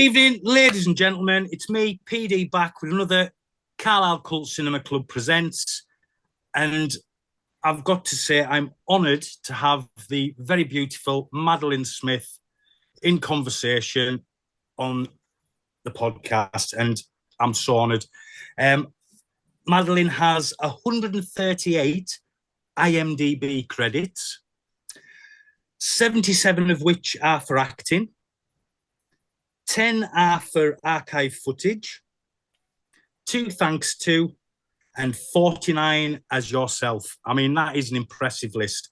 evening, ladies and gentlemen. It's me, PD, back with another Carlisle Cult Cinema Club Presents. And I've got to say, I'm honoured to have the very beautiful Madeline Smith in conversation on the podcast. And I'm so honoured. Madeline has 138 IMDb credits, 77 of which are for acting, 10 are for archive footage, 2 thanks to, and 49 as yourself. I mean, that is an impressive list.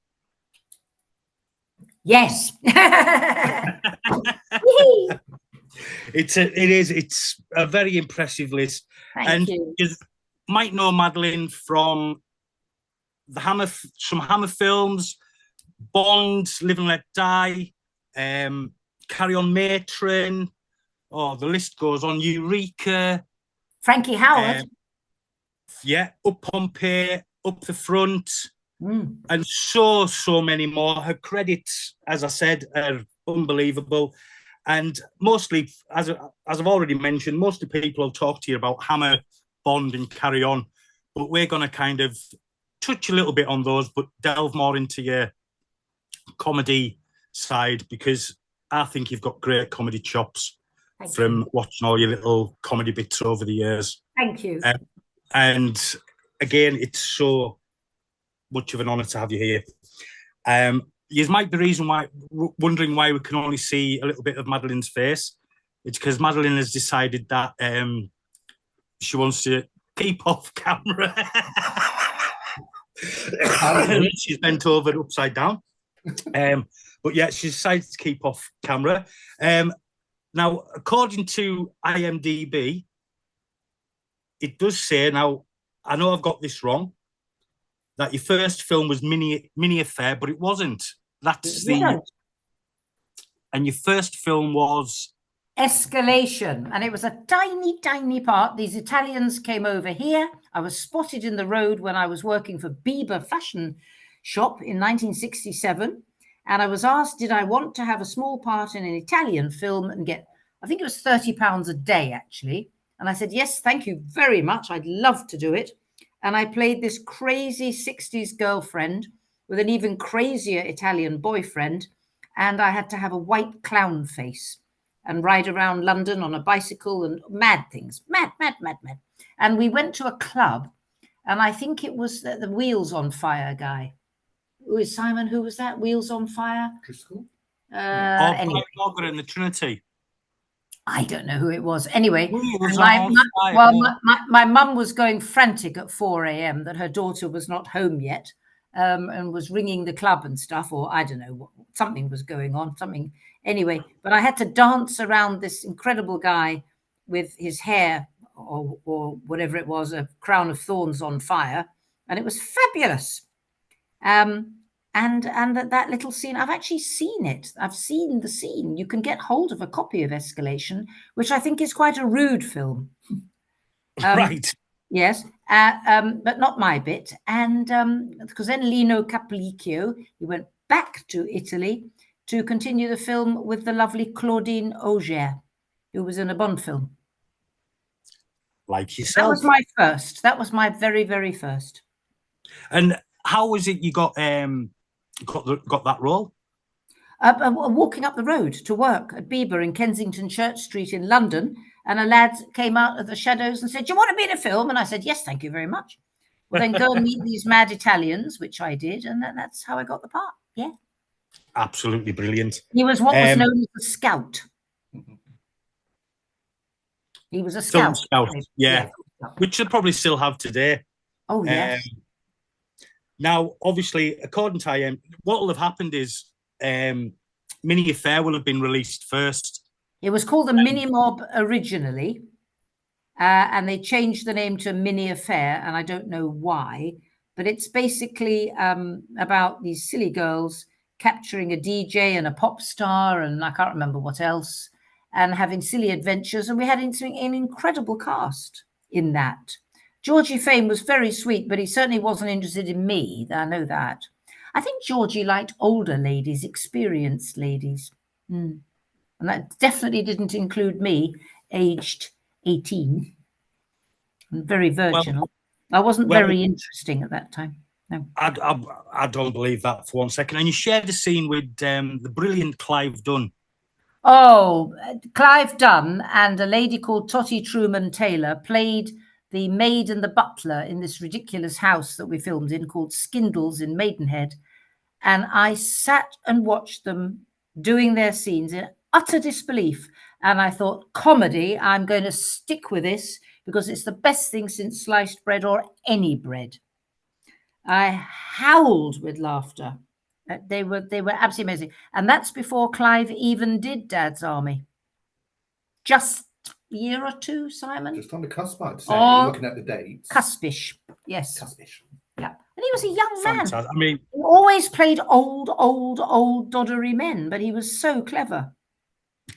Yes. It's a very impressive list. Thank you. You might know Madeline from some Hammer films, Bond, Live and Let Die, Carryon, Matron. Oh, the list goes on. Eureka. Frankie Howard. Up Pompeii, Up the Front, and so many more. Her credits, as I said, are unbelievable. And mostly, as I've already mentioned, mostly people will talk to you about Hammer, Bond, and Carryon. But we're going to kind of touch a little bit on those, but delve more into your comedy side, because I think you've got great comedy chops. Thank from you. Watching all your little comedy bits over the years. Thank you. And again, it's so much of an honour to have you here. You might be wondering why we can only see a little bit of Madeline's face. It's because Madeline has decided that she wants to keep off camera. She's bent over upside down. But yeah, she decided to keep off camera. Now, according to IMDb, it does say, now, I know I've got this wrong, that your first film was Mini Affair, but it wasn't. And your first film was? Escalation. And it was a tiny, tiny part. These Italians came over here. I was spotted in the road when I was working for Bieber Fashion Shop in 1967. And I was asked, did I want to have a small part in an Italian film and get, I think it was £30 a day, actually. And I said, yes, thank you very much. I'd love to do it. And I played this crazy 60s girlfriend with an even crazier Italian boyfriend. And I had to have a white clown face and ride around London on a bicycle and mad things. Mad. And we went to a club, and I think it was the Wheels on Fire guy. Who is Simon? Who was that? Wheels on Fire? Crystal? Anyway. Margaret and the Trinity. I don't know who it was. Anyway, my mum was going frantic at 4 a.m. that her daughter was not home yet, and was ringing the club and stuff, or I don't know, something was going on, something. Anyway, but I had to dance around this incredible guy with his hair or whatever it was, a crown of thorns on fire, and it was fabulous. And that little scene, I've actually seen it. I've seen the scene. You can get hold of a copy of Escalation, which I think is quite a rude film. Right. Yes, but not my bit. And because then Lino Caplicchio, he went back to Italy to continue the film with the lovely Claudine Auger, who was in a Bond film. Like yourself. That was my first. That was my very, very first. And how was it you got that role? Walking up the road to work at Bieber in Kensington Church Street in London, and a lad came out of the shadows and said, "Do you want to be in a film?" And I said, "Yes, thank you very much." Well, then go and meet these mad Italians, which I did, and that's how I got the part. Yeah, absolutely brilliant. He was what was known as a scout. He was a scout. Yeah, which they probably still have today. Oh yes. Now, obviously, according to what will have happened is Mini Affair will have been released first. It was called the Mini Mob originally, and they changed the name to Mini Affair, and I don't know why, but it's basically about these silly girls capturing a DJ and a pop star, and I can't remember what else, and having silly adventures, and we had an incredible cast in that. Georgie Fame was very sweet, but he certainly wasn't interested in me. I know that. I think Georgie liked older ladies, experienced ladies. And that definitely didn't include me, aged 18. I'm very virginal. I wasn't very interesting at that time. No. I don't believe that for one second. And you shared a scene with the brilliant Clive Dunn. Oh, Clive Dunn and a lady called Tottie Truman Taylor played the maid and the butler in this ridiculous house that we filmed in called Skindles in Maidenhead. And I sat and watched them doing their scenes in utter disbelief. And I thought, comedy, I'm going to stick with this because it's the best thing since sliced bread or any bread. I howled with laughter. They were absolutely amazing. And that's before Clive even did Dad's Army. Just a year or two, Simon? Just on the cusp, I'd say. You're looking at the dates. Cuspish, yes. Cuspish. Yeah. And he was a young man. Fantastic. I mean, he always played old doddery men, but he was so clever.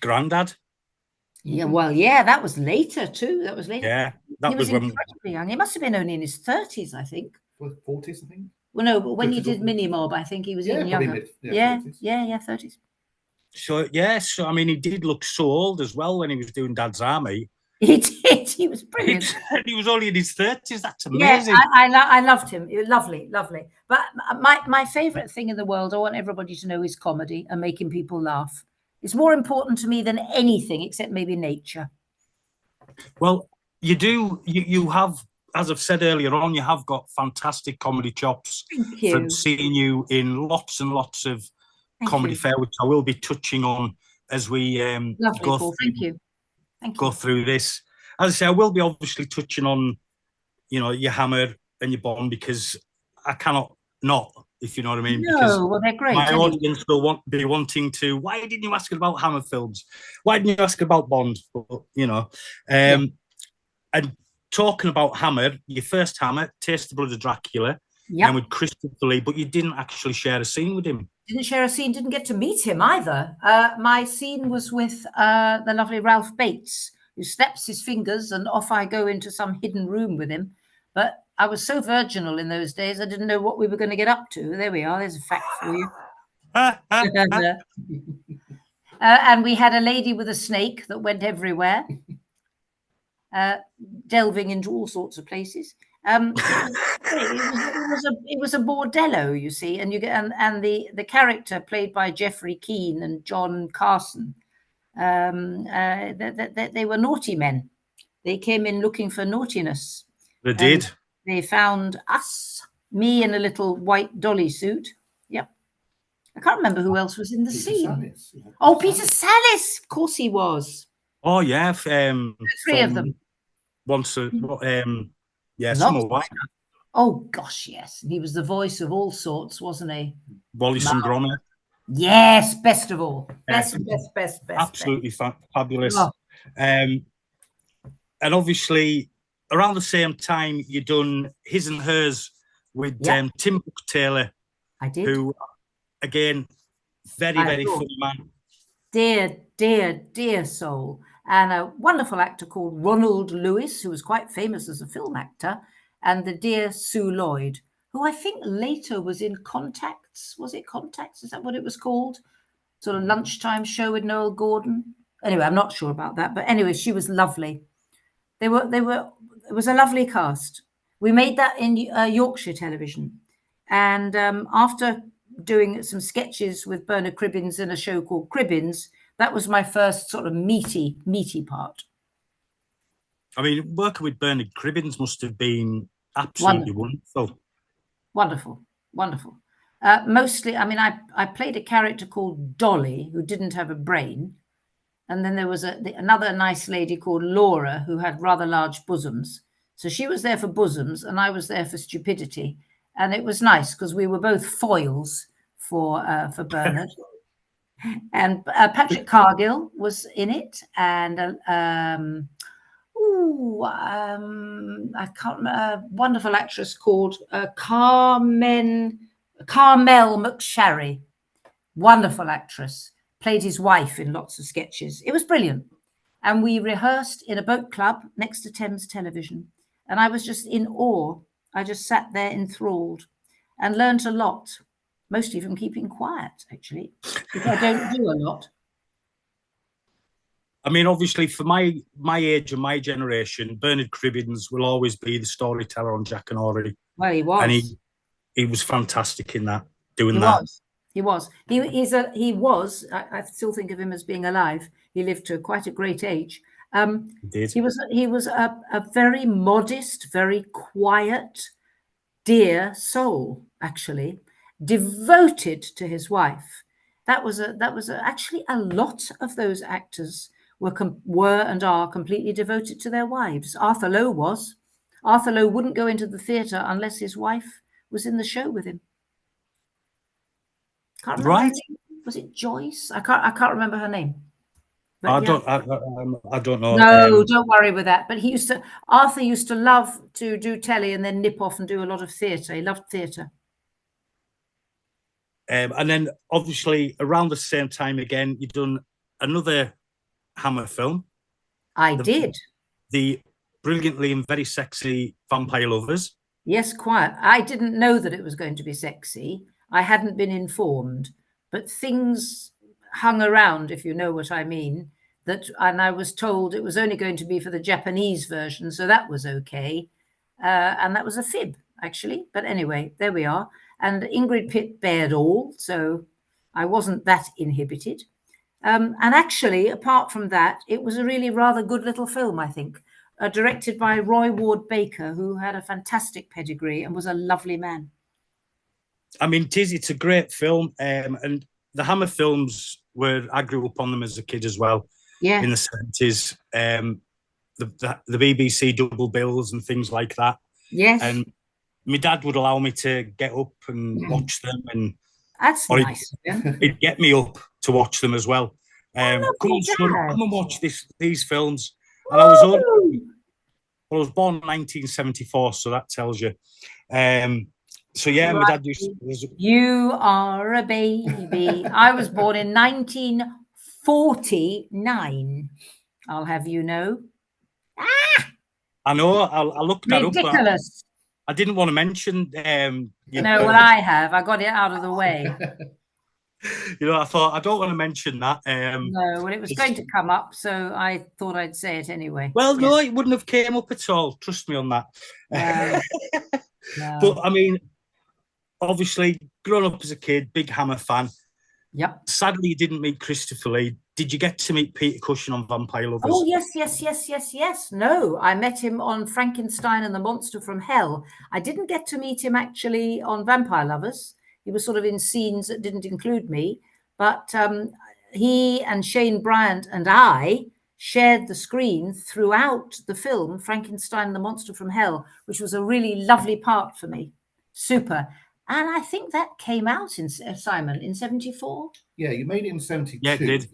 Granddad. Yeah, well, yeah, that was later too. That was later. Yeah, that was when incredibly young. He must have been only in his 30s, I think. 40s, I think. Well, no, but when you did Mini Mob, I think he was even younger. Yeah, 30s. So I mean, he did look so old as well when he was doing Dad's Army. He did. He was brilliant. He was only in his 30s. That's amazing. Yeah, I loved him. It was lovely. But my favourite thing in the world, I want everybody to know, is comedy and making people laugh. It's more important to me than anything except maybe nature. Well, you have, as I've said earlier on, you have got fantastic comedy chops. Thank you. From seeing you in lots and lots of comedy fare, which I will be touching on as we go through this. As I say, I will be obviously touching on, your Hammer and your Bond, because I cannot not, if you know what I mean. No, well, they're great. My audience will be wanting to, why didn't you ask about Hammer films? Why didn't you ask about Bond? And talking about Hammer, your first Hammer, Taste the Blood of Dracula, and with Christopher Lee, but you didn't actually share a scene with him. Didn't share a scene, didn't get to meet him either. My scene was with the lovely Ralph Bates, who snaps his fingers and off I go into some hidden room with him. But I was so virginal in those days, I didn't know what we were going to get up to. There we are. There's a fact for you. And we had a lady with a snake that went everywhere, delving into all sorts of places. It was a bordello, you see, and the character played by Jeffrey Keane and John Carson, they were naughty men. They came in looking for naughtiness. They did. They found us, me in a little white dolly suit. Yep. I can't remember who else was in the scene. Sallis. Oh, Peter Sallis. Of course he was. Oh, yeah. Three of them. Summer White. Oh, gosh, yes. And he was the voice of all sorts, wasn't he? Wallace and Gromit. Yes, best of all. Best. Absolutely fabulous. Oh. And obviously, around the same time, you done His and Hers with Tim Taylor. I did. Who, again, very funny man. Dear soul. And a wonderful actor called Ronald Lewis, who was quite famous as a film actor, and the dear Sue Lloyd, who I think later was in Contacts. Was it Contacts? Is that what it was called? Sort of lunchtime show with Noel Gordon. Anyway, I'm not sure about that, but anyway, she was lovely. It was a lovely cast. We made that in Yorkshire television, and after doing some sketches with Bernard Cribbins in a show called Cribbins, that was my first sort of meaty part. I mean, working with Bernard Cribbins must have been absolutely wonderful. Wonderful. Mostly, I mean, I played a character called Dolly, who didn't have a brain. And then there was another nice lady called Laura, who had rather large bosoms. So she was there for bosoms, and I was there for stupidity. And it was nice because we were both foils for Bernard. And Patrick Cargill was in it, and I can't remember, a wonderful actress called Carmel McSharry, wonderful actress, played his wife in lots of sketches. It was brilliant, and we rehearsed in a boat club next to Thames Television, and I was just in awe. I just sat there enthralled and learnt a lot. Mostly from keeping quiet, actually, because I don't do a lot. I mean, obviously, for my age and my generation, Bernard Cribbins will always be the storyteller on Jack and Ori. Well, he was. And he was fantastic in that, doing He that. was. He was. He was. I still think of him as being alive. He lived to quite a great age. He did. He was a very modest, very quiet, dear soul, actually, devoted to his wife. Actually a lot of those actors were and are completely devoted to their wives. Arthur Lowe was. Arthur Lowe wouldn't go into the theatre unless his wife was in the show with him. Can't remember her name. Was it Joyce? I can't remember her name. But I don't know. No, don't worry with that. But Arthur used to love to do telly and then nip off and do a lot of theatre. He loved theatre. And then obviously around the same time again, you've done another Hammer film. I did. The brilliantly and very sexy Vampire Lovers. Yes, quite. I didn't know that it was going to be sexy. I hadn't been informed, but things hung around, if you know what I mean. And I was told it was only going to be for the Japanese version, so that was okay. And that was a fib, actually. But anyway, there we are. And Ingrid Pitt bared all, so I wasn't that inhibited. And actually, apart from that, it was a really rather good little film, I think, directed by Roy Ward Baker, who had a fantastic pedigree and was a lovely man. I mean, it's a great film. And the Hammer films I grew up on them as a kid as well. Yeah. In the 70s. The BBC double bills and things like that. Yes. And my dad would allow me to get up and watch them, and that's nice. He'd get me up to watch them as well. Come on, son, come and watch these films. And I was born in 1974, so that tells you. So yeah, right. My dad used to. You are a baby. I was born in 1949. I'll have you know. I know. I looked that up. Ridiculous. I didn't want to mention. What I have. I got it out of the way. I thought I don't want to mention that. No, well, it was going to come up, so I thought I'd say it anyway. Well, yes. No, it wouldn't have came up at all. Trust me on that. No. But I mean, obviously, growing up as a kid, big Hammer fan. Yep. Sadly, you didn't meet Christopher Lee. Did you get to meet Peter Cushing on Vampire Lovers? Oh, yes. No, I met him on Frankenstein and the Monster from Hell. I didn't get to meet him actually on Vampire Lovers. He was sort of in scenes that didn't include me. But he and Shane Bryant and I shared the screen throughout the film, Frankenstein and the Monster from Hell, which was a really lovely part for me. Super. And I think that came out in Simon in 74. Yeah, you made it in 72. Yeah, it did.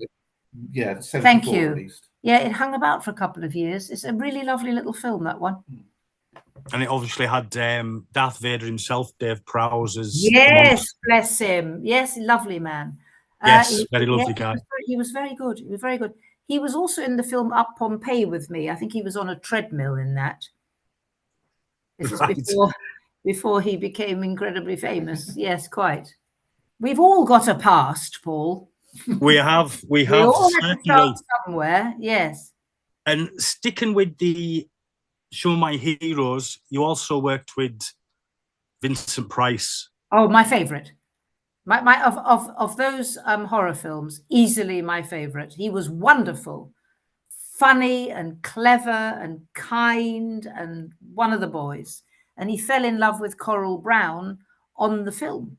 Yeah, 74 Thank you. At least. Yeah, it hung about for a couple of years. It's a really lovely little film, that one. And it obviously had Darth Vader himself, Dave Prowse, as yes, bless him. Yes, lovely man. Yes, very lovely guy. He was very good. He was very good. He was also in the film Up Pompeii with me. I think he was on a treadmill in that. This was before he became incredibly famous. Yes, quite. We've all got a past, Paul. We have. We all have to start somewhere. Yes. And sticking with the Show My Heroes, you also worked with Vincent Price. Oh, my favourite. Of those horror films, easily my favourite. He was wonderful, funny and clever and kind and one of the boys. And he fell in love with Coral Brown on the film.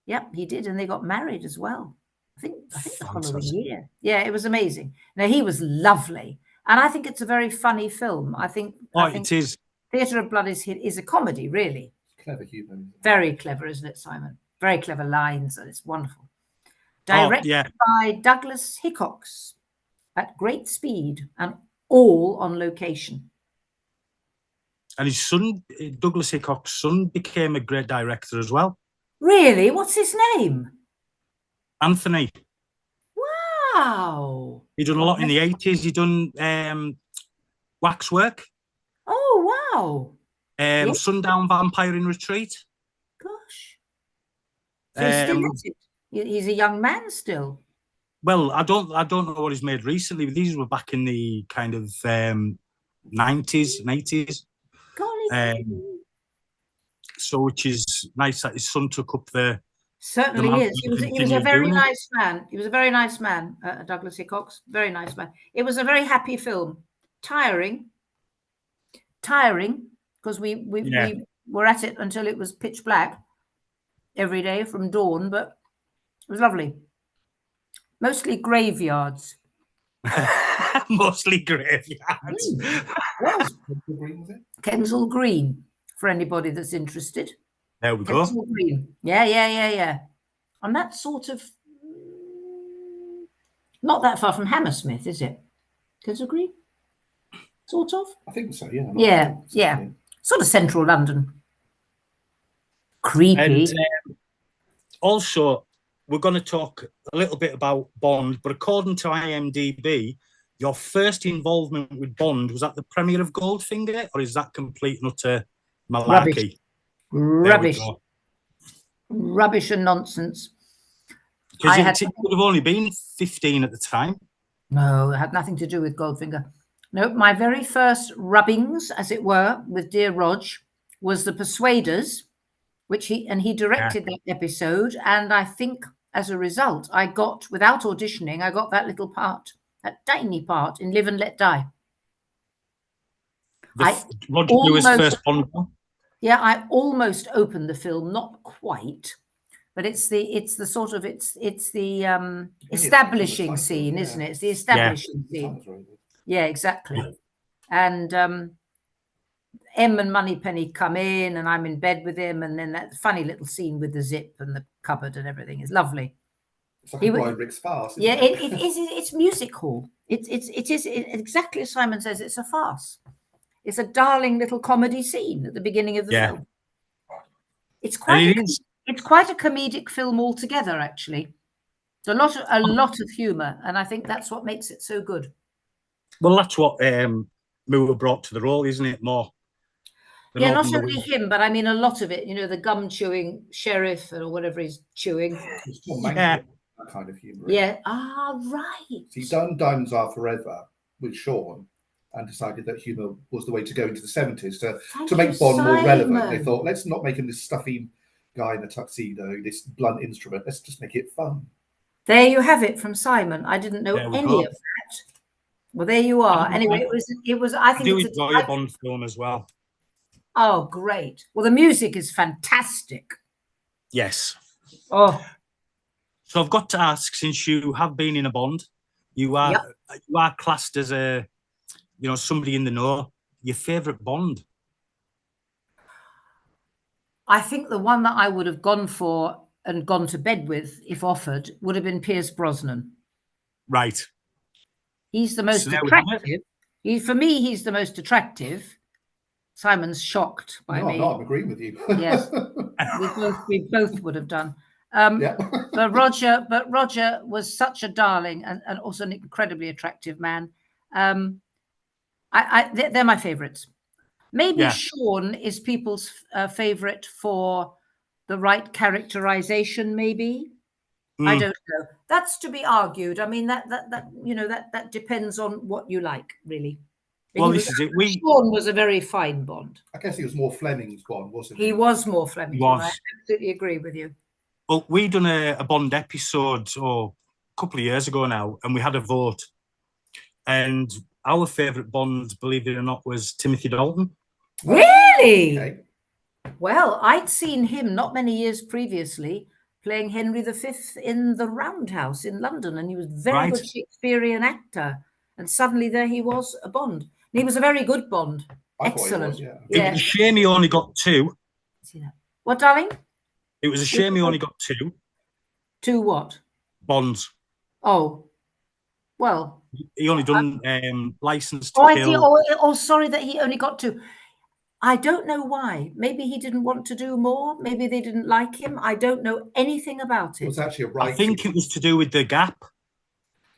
Yep, he did. And they got married as well. I think the following year. Yeah, it was amazing. Now, he was lovely. And I think it's a very funny film. I think it is. Theatre of Blood is a comedy, really. Clever humour. Very clever, isn't it, Simon? Very clever lines, and it's wonderful. Directed by Douglas Hickox at great speed and all on location. And his son, Douglas Hickox's son, became a great director as well. Really? What's his name? Anthony. Wow. He done a lot in the 80s. He done Waxwork. Oh, wow. Sundown Vampire in Retreat. Gosh. So he's still at it. He's a young man still. Well, I don't know what he's made recently. These were back in the kind of 90s and 80s. So, which is nice that his son took up the. Certainly is. He was a very nice man. He was a very nice man, Douglas Hickox. Very nice man. It was a very happy film. Tiring, because we were at it until it was pitch black every day from dawn, but it was lovely. Mostly graveyards. Mostly graveyards. Kensal Green, for anybody that's interested. There we Kensal go. Green. Yeah. And that's sort of not that far from Hammersmith, is it? Kensal Green? Sort of? I think so, yeah. Yeah. Sort of central London. Creepy. And also, we're going to talk a little bit about Bond, but according to IMDb, your first involvement with Bond was at the premiere of Goldfinger, or is that complete and utter malarkey? Rubbish and nonsense. Because it would have only been 15 at the time. No, it had nothing to do with Goldfinger. No, my very first rubbings, as it were, with dear Rog, was The Persuaders, which he directed that episode, and I think as a result, I got, without auditioning, I got that little part, that tiny part in Live and Let Die. Roger Lewis's first Bond film. Yeah, I almost opened the film, not quite, but it's the establishing scene, isn't it? It's the establishing scene. Yeah, exactly. And M and Moneypenny come in, and I'm in bed with him, and then that funny little scene with the zip and the cupboard and everything is lovely. It's like a Brian Rick's farce. Yeah, it is. It's music hall. It is exactly as Simon says. It's a farce. It's a darling little comedy scene at the beginning of the film. It's quite a comedic film altogether, actually. A lot of humour, and I think that's what makes it so good. Well, that's what Moore brought to the role, isn't it? More. Yeah, not only him, but I mean a lot of it. You know, the gum chewing sheriff or whatever he's chewing. That kind of humour. Yeah. Ah, right. He'd done Diamonds Are Forever with Sean, and decided that humour was the way to go into the 70s to make Bond more relevant. They thought, let's not make him this stuffy guy in a tuxedo, this blunt instrument. Let's just make it fun. There you have it from Simon. I didn't know any of that. Well, there you are. Anyway, it was. I think I do enjoy a Bond film as well. Oh, great! Well, the music is fantastic. Yes. Oh. So I've got to ask, since you have been in a Bond, you are classed as a, somebody in the know. Your favourite Bond? I think the one that I would have gone for and gone to bed with, if offered, would have been Pierce Brosnan. Right. He's the most attractive. For me, he's the most attractive. Simon's shocked by me. No, I'm agreeing with you. Yes, we both would have done. But Roger was such a darling and also an incredibly attractive man. They're my favourites. Maybe Sean is people's favourite for the right characterization. Maybe I don't know. That's to be argued. I mean that depends on what you like, really. Well, this is it. Sean was a very fine Bond. I guess he was more Fleming's Bond, wasn't he? He was more Fleming. I absolutely agree with you. Well, we done a Bond episode a couple of years ago now, and we had a vote. And our favourite Bond, believe it or not, was Timothy Dalton. Really? Okay. Well, I'd seen him not many years previously playing Henry V in the Roundhouse in London, and he was a very good Shakespearean actor. And suddenly there he was, a Bond. And he was a very good Bond. Excellent. It was a shame he only got 2. See that? What, darling? It was a shame he only got 2. 2 what? Bonds. Oh, well. He only done License to Kill. Oh, sorry that he only got 2. I don't know why. Maybe he didn't want to do more. Maybe they didn't like him. I don't know anything about it. It was actually a right. I think it was to do with the gap.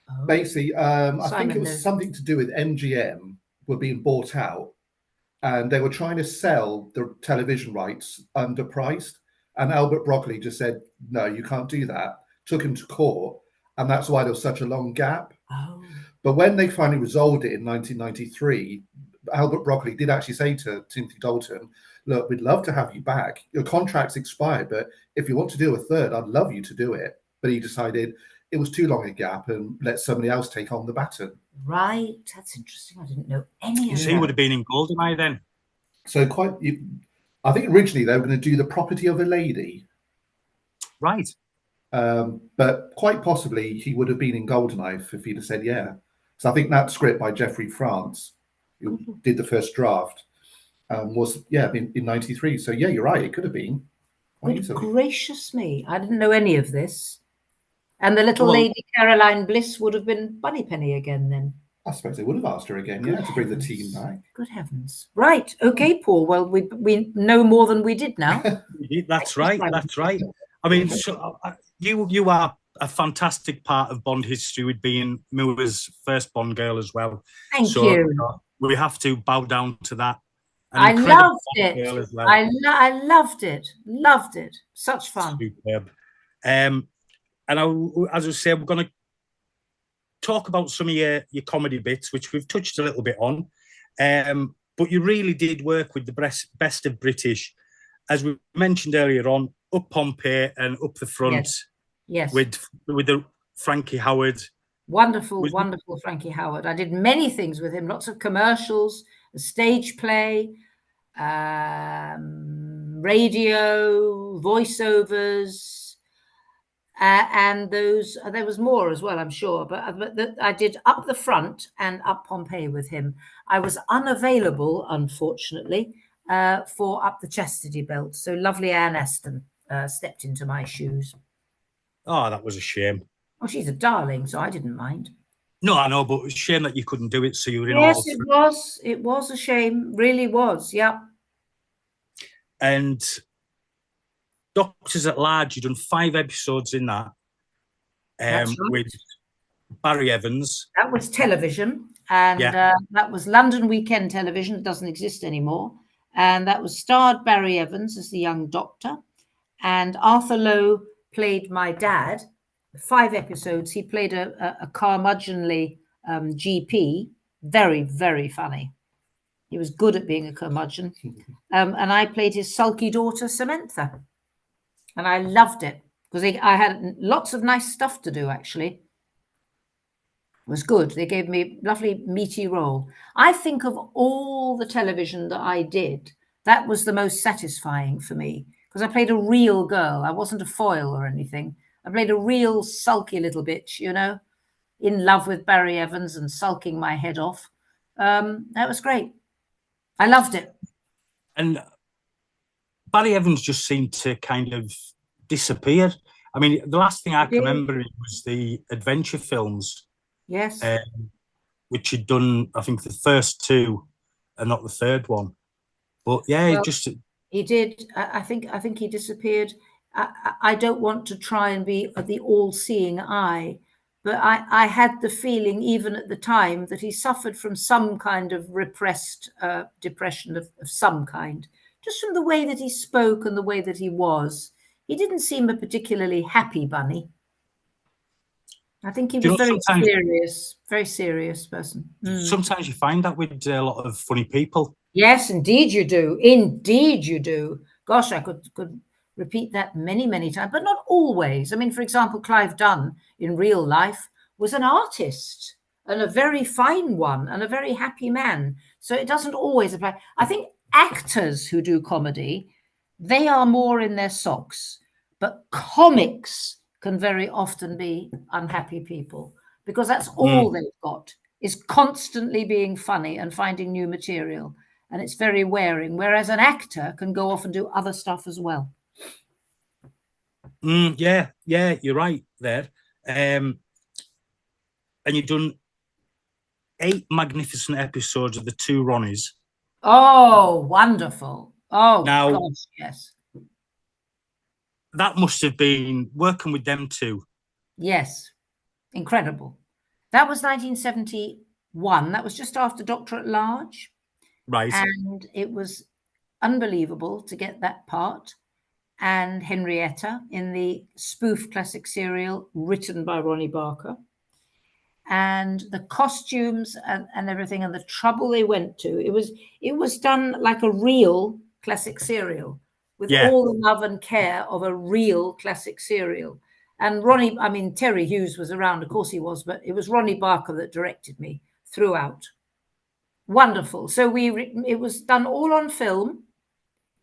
Oh. Basically, I think it was something to do with MGM were being bought out, and they were trying to sell the television rights underpriced. And Albert Broccoli just said, "No, you can't do that." Took him to court, and that's why there was such a long gap. Oh. But when they finally resolved it in 1993, Albert Broccoli did actually say to Timothy Dalton, look, we'd love to have you back. Your contract's expired, but if you want to do a third, I'd love you to do it. But he decided it was too long a gap and let somebody else take on the baton. Right. That's interesting. I didn't know any of that. So he would have been in Goldeneye then. So I think originally they were going to do The Property of a Lady. Right. But quite possibly he would have been in Goldeneye if he'd have said yeah. So I think that script by Jeffrey France, who did the first draft, was in 93. So yeah, you're right. It could have been. Good gracious me! I didn't know any of this. And the little lady Caroline Bliss would have been Bunnypenny again then. I suppose they would have asked her again, to bring the team back. Good heavens! Right, okay, Paul. Well, we know more than we did now. That's right. That's right. I mean, so, you are a fantastic part of Bond history with being Moore's first Bond girl as well. Thank you. We have to bow down to that. I loved it. Well. I loved it. Loved it. Such fun. Superb. And as I say, we're going to talk about some of your comedy bits, which we've touched a little bit on. But you really did work with the best of British, as we mentioned earlier on, up Pompeii and up the front. Yes. With the Frankie Howard. Wonderful Frankie Howard. I did many things with him, lots of commercials, a stage play, radio, voiceovers, and those. There was more as well, I'm sure. But I did Up the Front and Up Pompeii with him. I was unavailable, unfortunately, for Up the Chastity Belt. So lovely Anne Aston stepped into my shoes. Oh, that was a shame. Oh, she's a darling, so I didn't mind. No, I know, but it's a shame that you couldn't do it, so you were in Yes, it was. It was a shame. Really was, yeah. And Doctors at Large, you've done 5 episodes in that. Right. With Barry Evans. That was television. And that was London Weekend Television. It doesn't exist anymore. And that was starred Barry Evans as the young doctor. And Arthur Lowe played my dad. 5 episodes. He played a curmudgeonly GP. Very, very funny. He was good at being a curmudgeon. And I played his sulky daughter, Samantha. And I loved it because I had lots of nice stuff to do, actually. It was good. They gave me a lovely meaty role. I think of all the television that I did, that was the most satisfying for me because I played a real girl. I wasn't a foil or anything. I played a real sulky little bitch, in love with Barry Evans and sulking my head off. That was great. I loved it. And Barry Evans just seemed to kind of disappear. I mean, the last thing I can remember was the adventure films. Yes. Which he'd done, I think, the first 2 and not the third one. But yeah, he did. I think he disappeared. I don't want to try and be the all-seeing eye, but I had the feeling, even at the time, that he suffered from some kind of repressed depression of some kind, just from the way that he spoke and the way that he was. He didn't seem a particularly happy bunny. I think he was very serious person. Sometimes you find that with a lot of funny people. Yes, indeed you do. Indeed you do. Gosh, I could repeat that many, many times, but not always. I mean, for example, Clive Dunn in real life was an artist and a very fine one and a very happy man. So it doesn't always apply. I think actors who do comedy, they are more in their socks, but comics can very often be unhappy people because that's all they've got is constantly being funny and finding new material. And it's very wearing, whereas an actor can go off and do other stuff as well. Yeah, you're right there. And you've done 8 magnificent episodes of the Two Ronnies. Oh, wonderful. Oh, now, gosh, yes. That must have been working with them too. Yes, incredible. That was 1971. That was just after Doctor at Large. Right. And it was unbelievable to get that part. and Henrietta in the spoof classic serial written by Ronnie Barker. And the costumes and everything, and the trouble they went to. It was done like a real classic serial with all the love and care of a real classic serial. And Ronnie, I mean, Terry Hughes was around, of course he was, but it was Ronnie Barker that directed me throughout. Wonderful. So it was done all on film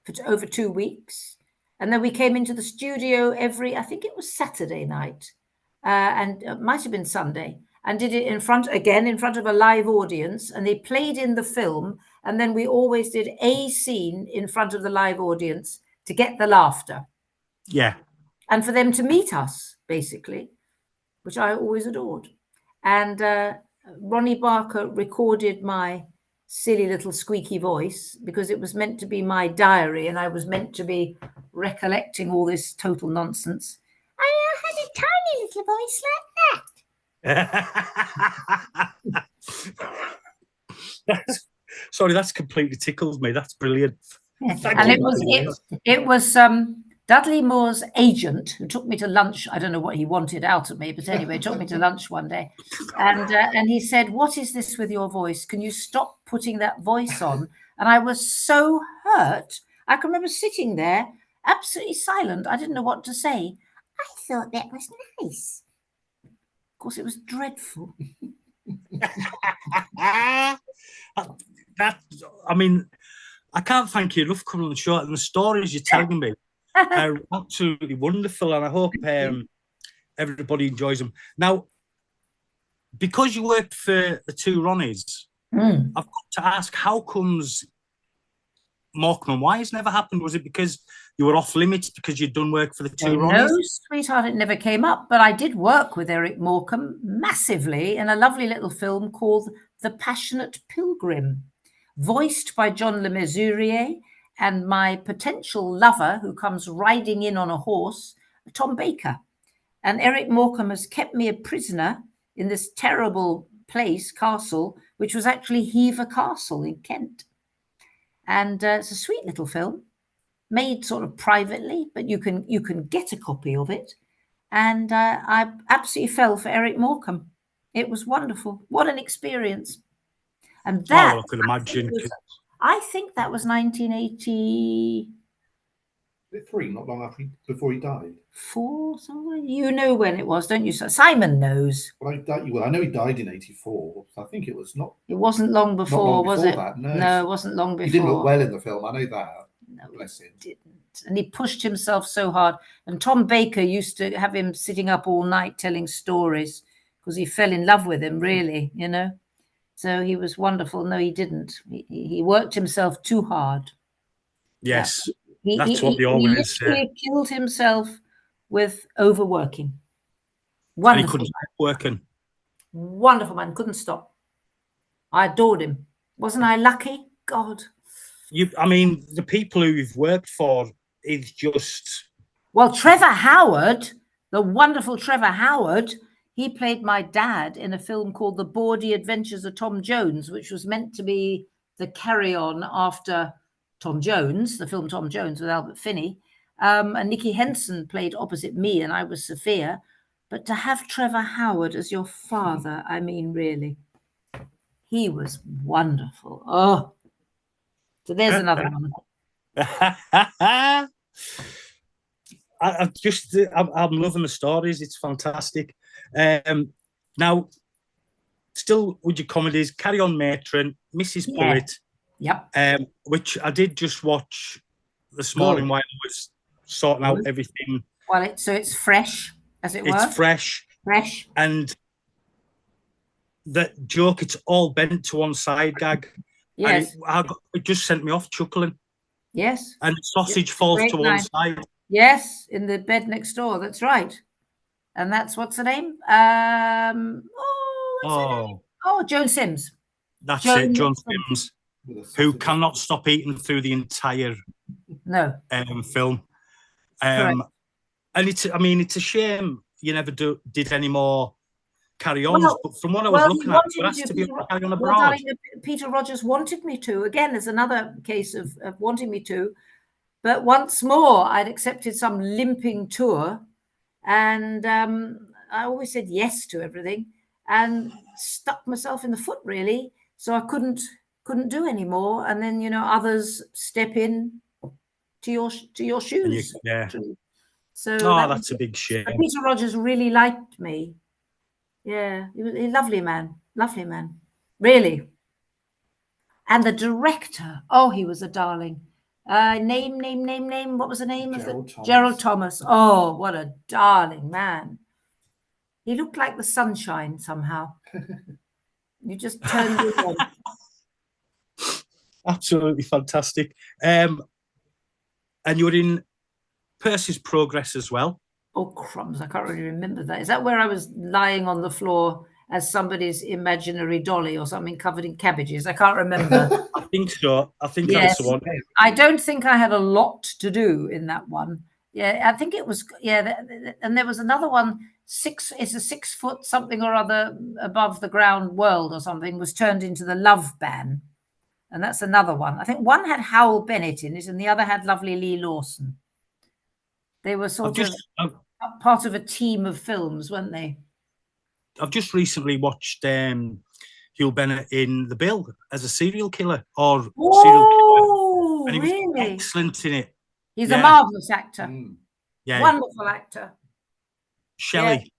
for over 2 weeks. And then we came into the studio I think it was Saturday night, and it might have been Sunday, and did it in front of a live audience. And they played in the film. And then we always did a scene in front of the live audience to get the laughter. Yeah. And for them to meet us, basically, which I always adored. And Ronnie Barker recorded my silly little squeaky voice because it was meant to be my diary, and I was meant to be recollecting all this total nonsense. I had a tiny little voice like that. That's completely tickled me. That's brilliant. And it was Dudley Moore's agent who took me to lunch. I don't know what he wanted out of me, but anyway, took me to lunch one day, and he said, "What is this with your voice? Can you stop putting that voice on?" And I was so hurt. I can remember sitting there, absolutely silent. I didn't know what to say. I thought that was nice. Of course, it was dreadful. I can't thank you enough coming on the show, and the stories you're telling me are absolutely wonderful, and I hope everybody enjoys them. Now, because you worked for the Two Ronnies, I've got to ask, how comes Morecambe and Wise never happened? Was it because you were off limits because you'd done work for the Two Ronnies? No, sweetheart, it never came up. But I did work with Eric Morecambe massively in a lovely little film called The Passionate Pilgrim, voiced by John Le Mesurier, and my potential lover, who comes riding in on a horse, Tom Baker. And Eric Morecambe has kept me a prisoner in this terrible place, castle, which was actually Hever Castle in Kent. And it's a sweet little film, made sort of privately, but you can get a copy of it. And I absolutely fell for Eric Morecambe. It was wonderful. What an experience. And that, I could imagine. I think that was 1983, not long before he died. 4 somewhere. You know when it was, don't you? Simon knows. Well, I know he died in 84. So I think it was not. It wasn't long before, was it? That, no, it wasn't long before. He didn't look well in the film. I know that. No, bless him. He didn't. And he pushed himself so hard. And Tom Baker used to have him sitting up all night telling stories because he fell in love with him, really, you know. So he was wonderful. No, he didn't. He worked himself too hard. Yes, that's what they always say. He killed himself with overworking. Wonderful. And he couldn't stop working. Wonderful man, couldn't stop. I adored him. Wasn't I lucky? God. The people who you've worked for is just... Well, Trevor Howard, the wonderful Trevor Howard, he played my dad in a film called The Bawdy Adventures of Tom Jones, which was meant to be the carry-on after Tom Jones, the film Tom Jones with Albert Finney. And Nicky Henson played opposite me, and I was Sophia. But to have Trevor Howard as your father, I mean, really, he was wonderful. Oh, so there's another one. I'm loving the stories. It's fantastic. Now, still with your comedies, Carry On Matron, Mrs. Bullet. Yep. Which I did just watch this morning while I was sorting out everything. Well, it's fresh, as it were. It's fresh. Fresh. And the joke, it's all bent to one side gag. Yes. And it just sent me off chuckling. Yes. And the sausage falls to one side. Yes, in the bed next door. That's right. And that's what's the name? Joan Sims. That's it, Joan Sims, who cannot stop eating through the entire film. And it's a shame you never did any more carry-ons. But from what I was looking at, it has to be Carry On Abroad. Peter Rogers wanted me to. Again, there's another case of wanting me to. But once more, I'd accepted some limping tour, and I always said yes to everything, and stuck myself in the foot really. So I couldn't do any more. And then, you know, others step in to your shoes. Yeah. So that's a big shame. Peter Rogers really liked me. Yeah, he was a lovely man, really. And the director, oh, he was a darling. Name. What was the name of it? Gerald Thomas. Oh, what a darling man. He looked like the sunshine somehow. You just turned him on. Absolutely fantastic. And you were in Percy's Progress as well. Oh, crumbs. I can't really remember that. Is that where I was lying on the floor as somebody's imaginary dolly or something covered in cabbages? I can't remember. I think so. I think yes. that's the one. I don't think I had a lot to do in that one. Yeah, I think it was, yeah. And there was another one, it's a 6 foot something or other above the ground world or something, was turned into the Love Band. And that's another one. I think one had Howell Bennett in it and the other had lovely Lee Lawson. They were sort of part of a team of films, weren't they? I've just recently watched Hugh Bennett in The Bill as a serial killer serial killer. And he was excellent in it. He's a marvellous actor. Yeah. Wonderful actor. Shelley.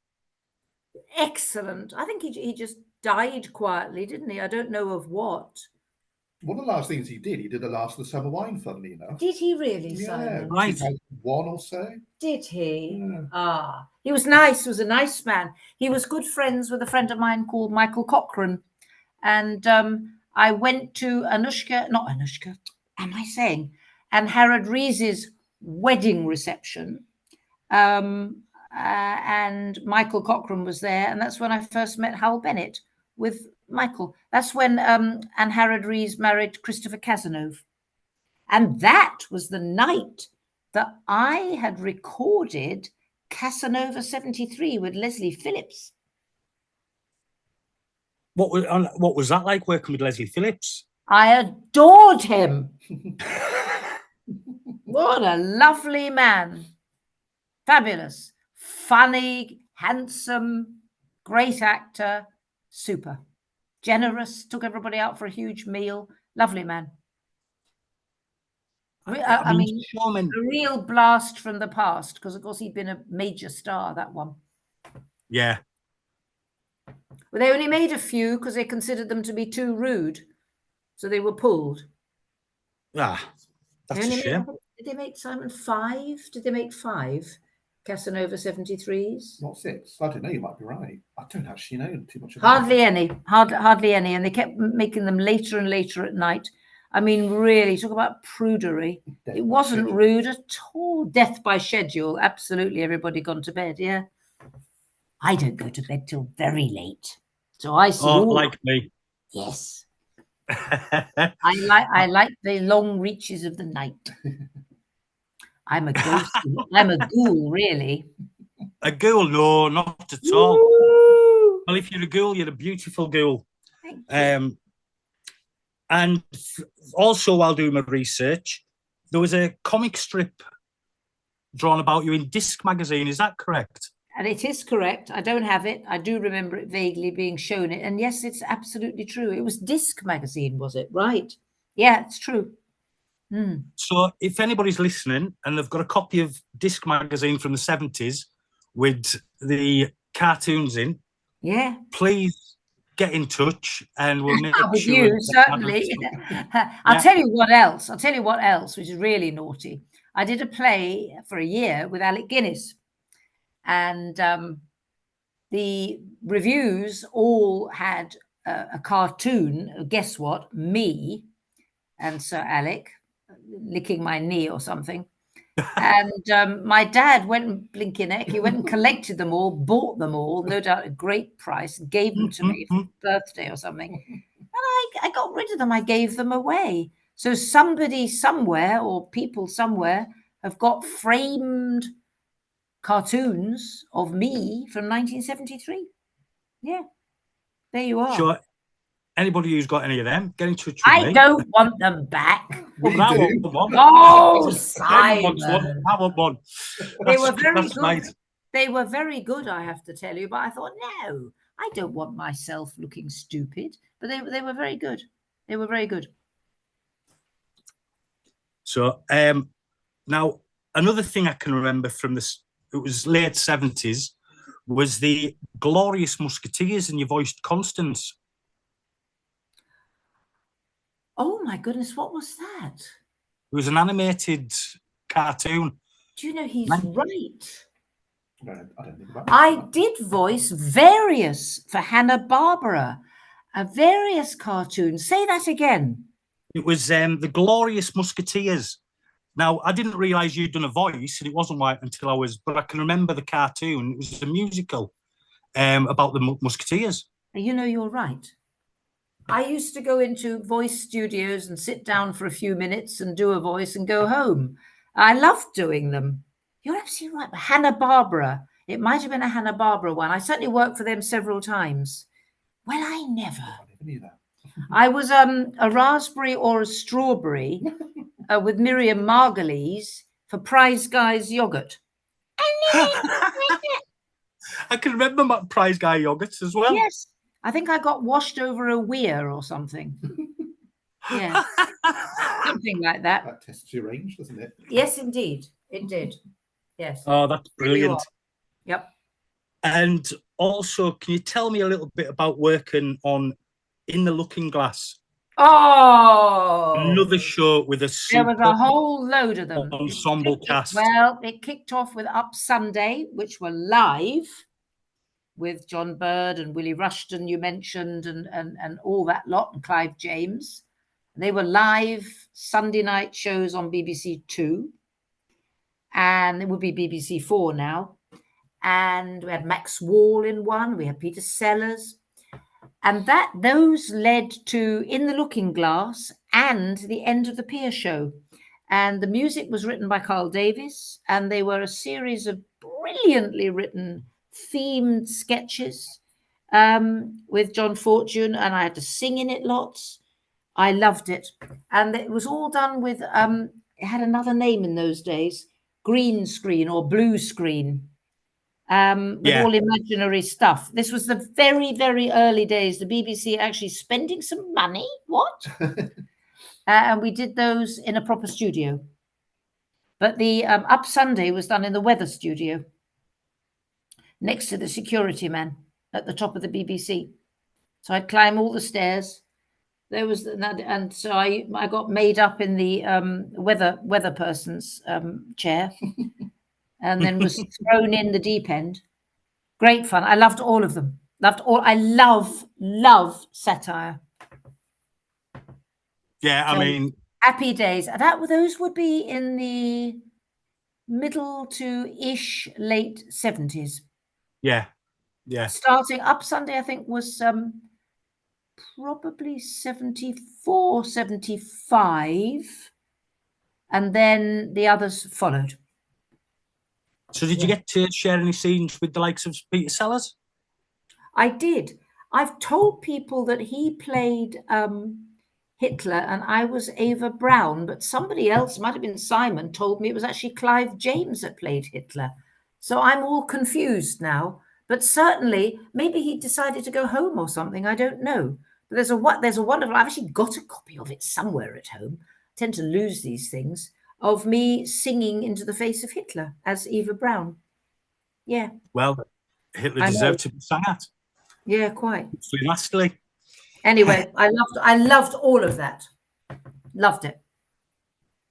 Yeah. Excellent. I think he just died quietly, didn't he? I don't know of what. One of the last things he did the Last of the Summer Wine, funnily enough. Did he really, Simon? Right. 2001 or so. Did he? Yeah. He was nice. He was a nice man. He was good friends with a friend of mine called Michael Cochran. And I went to and Harrod Rees's wedding reception. And Michael Cochran was there. And that's when I first met Howell Bennett with Michael. That's when Anne Harrod Rees married Christopher Cazenove. And that was the night that I had recorded Casanova 73 with Leslie Phillips. What was that like, working with Leslie Phillips? I adored him. What a lovely man. Fabulous. Funny, handsome, great actor. Super. Generous, took everybody out for a huge meal. Lovely man. I mean, a real blast from the past, because of course he'd been a major star, that one. Yeah. Well, they only made a few because they considered them to be too rude. So they were pulled. That's a shame. Did they make Simon 5? Did they make 5 Casanova 73s? Not 6. I don't know. You might be right. I don't actually know too much about Hardly any. Hardly any. And they kept making them later and later at night. I mean, really, talk about prudery. It wasn't rude at all. Death by schedule. Absolutely. Everybody gone to bed. Yeah. I don't go to bed till very late. So I see. Like me. Yes. I like the long reaches of the night. I'm a ghost. I'm a ghoul, really. A ghoul? No, not at all. Woo! Well, if you're a ghoul, you're a beautiful ghoul. Thank you. And also, while doing my research, there was a comic strip drawn about you in Disc magazine. Is that correct? And it is correct. I don't have it. I do remember it vaguely being shown it. And yes, it's absolutely true. It was Disc magazine, was it? Right. Yeah, it's true. So if anybody's listening and they've got a copy of Disc magazine from the 70s with the cartoons in, please get in touch and we'll make with sure you, certainly. I'll tell you what else. Which is really naughty. I did a play for a year with Alec Guinness. And the reviews all had a cartoon, guess what, me and Sir Alec licking my knee or something. And my dad went and blinking heck. He went and collected them all, bought them all, no doubt at a great price, and gave them to me for birthday or something. And I got rid of them. I gave them away. So somebody somewhere or people somewhere have got framed cartoons of me from 1973. Yeah, there you are. Sure. anybody who's got any of them, get in touch with I me. don't want them back. I want one. Oh, Simon. I want one. They were very that's good. right. They were very good, I have to tell you. But I thought, no, I don't want myself looking stupid. But they were very good. They were very good. So now another thing I can remember from this, it was late 70s, was the Glorious Musketeers, and you voiced Constance. Oh my goodness, what was that? It was an animated cartoon. Do you know he's right? No, I don't think about that. I did voice various for Hanna-Barbera, various cartoons. Say that again. It was the Glorious Musketeers. Now, I didn't realise you'd done a voice, and it wasn't right until I was, but I can remember the cartoon. It was a musical about the Musketeers. You know, you're right. I used to go into voice studios and sit down for a few minutes and do a voice and go home. I loved doing them. You're absolutely right. Hanna-Barbera. It might have been a Hanna-Barbera one. I certainly worked for them several times. Well, I never knew that. I was a raspberry or a strawberry with Miriam Margolyes for Prize Guys yogurt. I can remember my Prize Guy yogurts as well. Yes. I think I got washed over a weir or something. Yeah. Something like that. That tests your range, doesn't it? Yes, indeed. It did. Yes. Oh, that's brilliant. Yep. And also, can you tell me a little bit about working on In the Looking Glass? Oh, Another show with a there was a whole load of them. Ensemble cast. Well, it kicked off with Up Sunday, which were live with John Bird and Willie Rushton, you mentioned, and all that lot, and Clive James. They were live Sunday night shows on BBC Two, and it would be BBC Four now. And we had Max Wall in one. We had Peter Sellers. And those led to In the Looking Glass and the end of the Pier Show. And the music was written by Carl Davis, and they were a series of brilliantly written themed sketches with John Fortune, and I had to sing in it lots. I loved it. And it was all done with, it had another name in those days, green screen or blue screen. With all imaginary stuff. This was the very, very early days. The BBC actually spending some money. What? And we did those in a proper studio. But the Up Sunday was done in the weather studio next to the security man at the top of the BBC. So I'd climb all the stairs. There was that, and so I got made up in the weather person's chair. And then was thrown in the deep end. Great fun. I loved all of them. I love satire. Yeah, So, I mean, happy days. Those would be in the middle to ish late 70s. Yeah. Starting Up Sunday, I think, was probably 74, 75. And then the others followed. So did you get to share any scenes with the likes of Peter Sellers? I did. I've told people that he played Hitler and I was Ava Brown, but somebody else, might have been Simon, told me it was actually Clive James that played Hitler. So I'm all confused now. But certainly, maybe he decided to go home or something. I don't know. But there's a wonderful, I've actually got a copy of it somewhere at home. I tend to lose these things. Of me singing Into the Face of Hitler as Eva Brown. Yeah. Well, Hitler deserved to be sung at. Yeah, quite. Nastily. Anyway, I loved all of that. Loved it.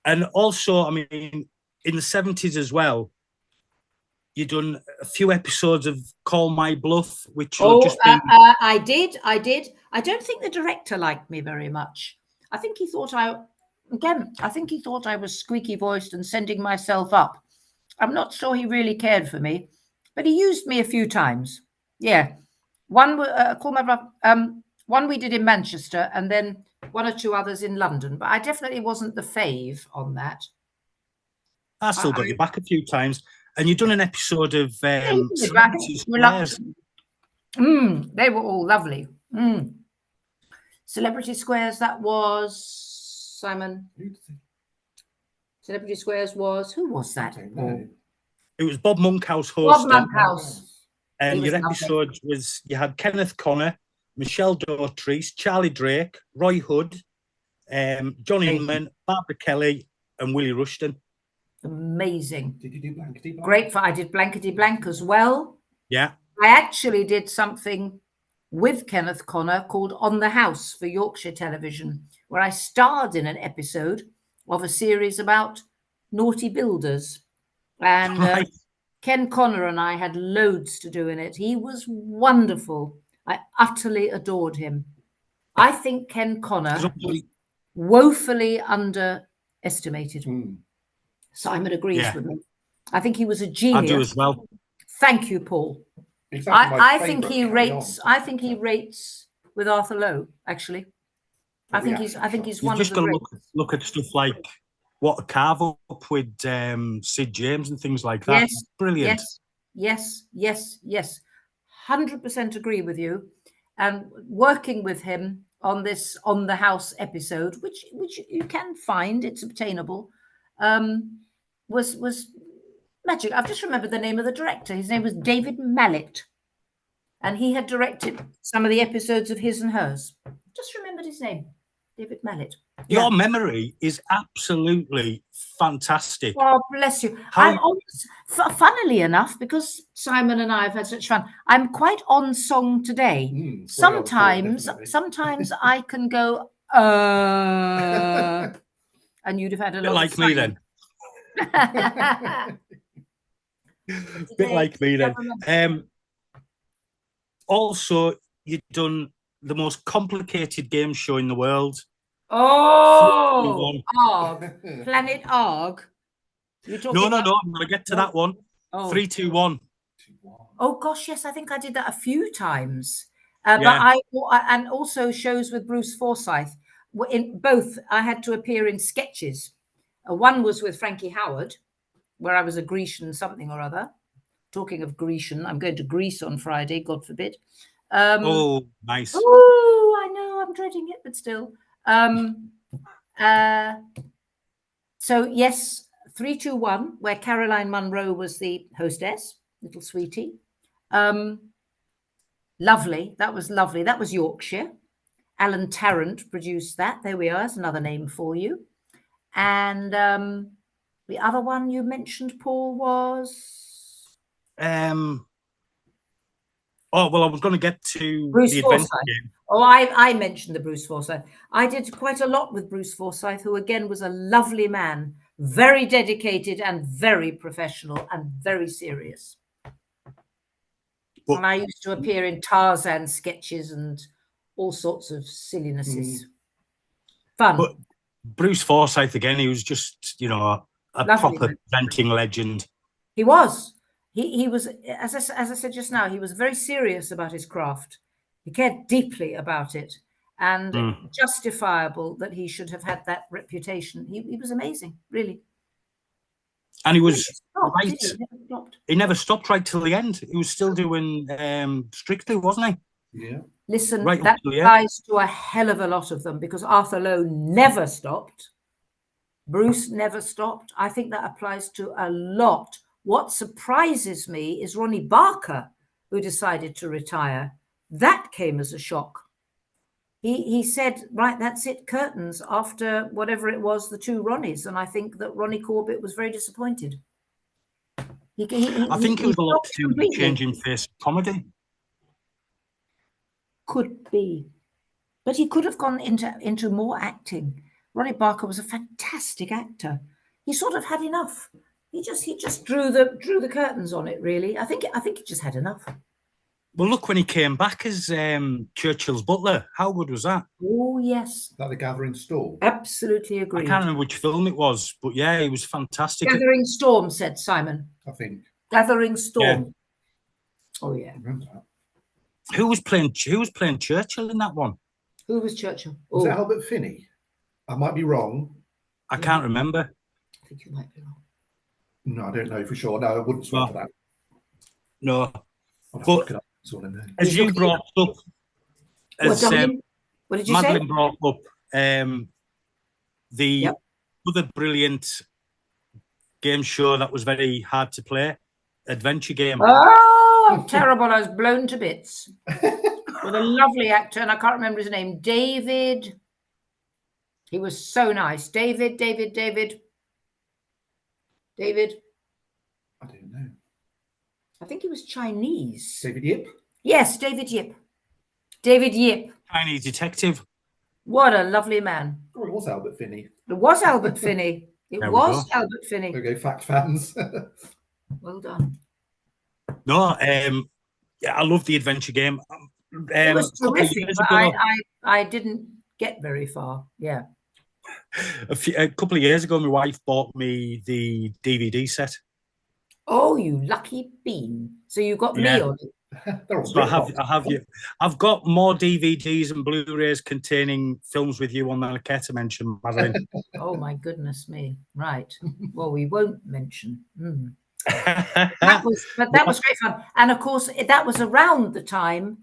And also, I mean, in the 70s as well, you done a few episodes of Call My Bluff, which will just be... I did. I don't think the director liked me very much. I think he thought I was squeaky voiced and sending myself up. I'm not sure he really cared for me, but he used me a few times. Yeah. One we did in Manchester and then one or two others in London, but I definitely wasn't the fave on that. I still got you back a few times. And you've done an episode of... They were all lovely. Celebrity Squares, that was Simon. Celebrity Squares was, who was that? It was Bob Monkhouse Bob hosting. Monkhouse. And your episodes was, you had Kenneth Connor, Michelle Dotrice, Charlie Drake, Roy Hood, John Inman, Barbara Kelly, and Willie Rushton. Amazing. Did you do Blankety Blank? Great. I did Blankety Blank as well. Yeah. I actually did something with Kenneth Connor called On the House for Yorkshire Television, where I starred in an episode of a series about naughty builders. And Ken Connor and I had loads to do in it. He was wonderful. I utterly adored him. I think Ken Connor was woefully underestimated. Simon agrees with me. I think he was a genius. I do as well. Thank you, Paul. I think he rates. I think he rates with Arthur Lowe. Actually, I think he's one of the greats. Look at stuff like What a Carve Up with Sid James and things like that. Yes, brilliant. Yes. 100% agree with you. And working with him on this On the House episode, which you can find, it's obtainable, was magic. I've just remembered the name of the director. His name was David Mallet, and he had directed some of the episodes of His and Hers. Just remembered his name, David Mallet. Your memory is absolutely fantastic. Oh, bless you. Funnily enough, because Simon and I have had such fun, I'm quite on song today. Sometimes I can go, and you'd have had a lot like me then. Bit like me then. Also, you've done the most complicated game show in the world. Oh, Arg. Planet Arg. No, I'm going to get to that one. 3, 2, 1. Oh gosh, yes, I think I did that a few times. But and also shows with Bruce Forsyth. In both, I had to appear in sketches. One was with Frankie Howard, where I was a Grecian something or other. Talking of Grecian, I'm going to Greece on Friday, God forbid. Oh, nice. Oh, I know, I'm dreading it, but still. So yes, 3, 2, 1, where Caroline Munro was the hostess, little sweetie. Lovely. That was lovely. That was Yorkshire. Alan Tarrant produced that. There we are. That's another name for you. And the other one you mentioned, Paul, was oh, well, I was going to get to Bruce the Forsyth. adventure game. Oh, I mentioned the Bruce Forsyth. I did quite a lot with Bruce Forsyth, who again was a lovely man, very dedicated and very professional and very serious. And I used to appear in Tarzan sketches and all sorts of sillinesses. Fun. But Bruce Forsyth, again, he was just, you know, a lovely proper presenting legend. He was. He was, as I said just now, he was very serious about his craft. He cared deeply about it, and justifiable that he should have had that reputation. He was amazing, really. And he was right. He never stopped right till the end. He was still doing Strictly, wasn't he? Yeah. Listen, right that applies to a hell of a lot of them, because Arthur Lowe never stopped. Bruce never stopped. I think that applies to a lot. What surprises me is Ronnie Barker, who decided to retire. That came as a shock. He said, right, that's it, curtains, after whatever it was, the Two Ronnies. And I think that Ronnie Corbett was very disappointed. I think it was a lot to do with the changing face of comedy. Could be. But he could have gone into more acting. Ronnie Barker was a fantastic actor. He sort of had enough. He just drew the curtains on it, really. I think he just had enough. Well, look, when he came back as Churchill's butler, how good was that? Oh, yes. Is that The Gathering Storm? Absolutely agree. I can't remember which film it was, but yeah, it was fantastic. Gathering Storm, said Simon. I think. Gathering Storm. Yeah. Oh, yeah. I remember that. Who was playing Churchill in that one? Who was Churchill? Was it Albert Finney? I might be wrong. I can't remember. I think you might be wrong. No, I don't know for sure. No, I wouldn't swear to that. No. But as you brought up, What did you Madeline say? brought up the other brilliant game show that was very hard to play, Adventure Game. Oh, terrible. I was blown to bits. With a lovely actor, and I can't remember his name. David. He was so nice. David. I don't know. I think he was Chinese. David Yip? Yes, David Yip. David Yip. Chinese detective. What a lovely man. Oh, it was Albert Finney. It was Albert Finney. It was Albert Finney. There we go, fact fans. Well done. No, yeah, I love the Adventure Game. It was terrific, but I didn't get very far. Yeah. A couple of years ago, my wife bought me the DVD set. Oh, you lucky bean! So you got me on it. So I've got more DVDs and Blu-rays containing films with you on than I care to mention, Madeline. Oh my goodness me! Right. Well, we won't mention. That was great fun, and of course that was around the time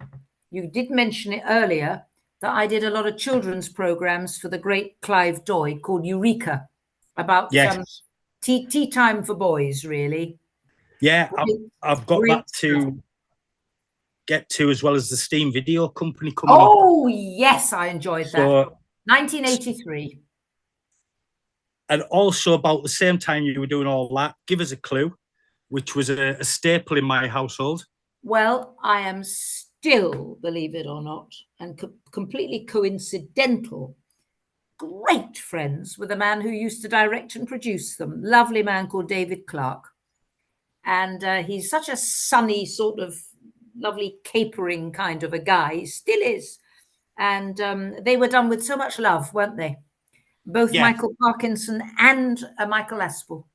you did mention it earlier that I did a lot of children's programs for the great Clive Dunn called Eureka, about tea time for boys, really. Yeah, I've got that to get to, as well as the Steam Video Company coming up. Oh, yes, I enjoyed that. 1983. And also about the same time you were doing all that, Give Us a Clue, which was a staple in my household. Well, I am still, believe it or not, and completely coincidental, great friends with a man who used to direct and produce them. Lovely man called David Clark. And he's such a sunny, sort of lovely capering kind of a guy. He still is. And they were done with so much love, weren't they? Both Michael Parkinson and Michael Aspel.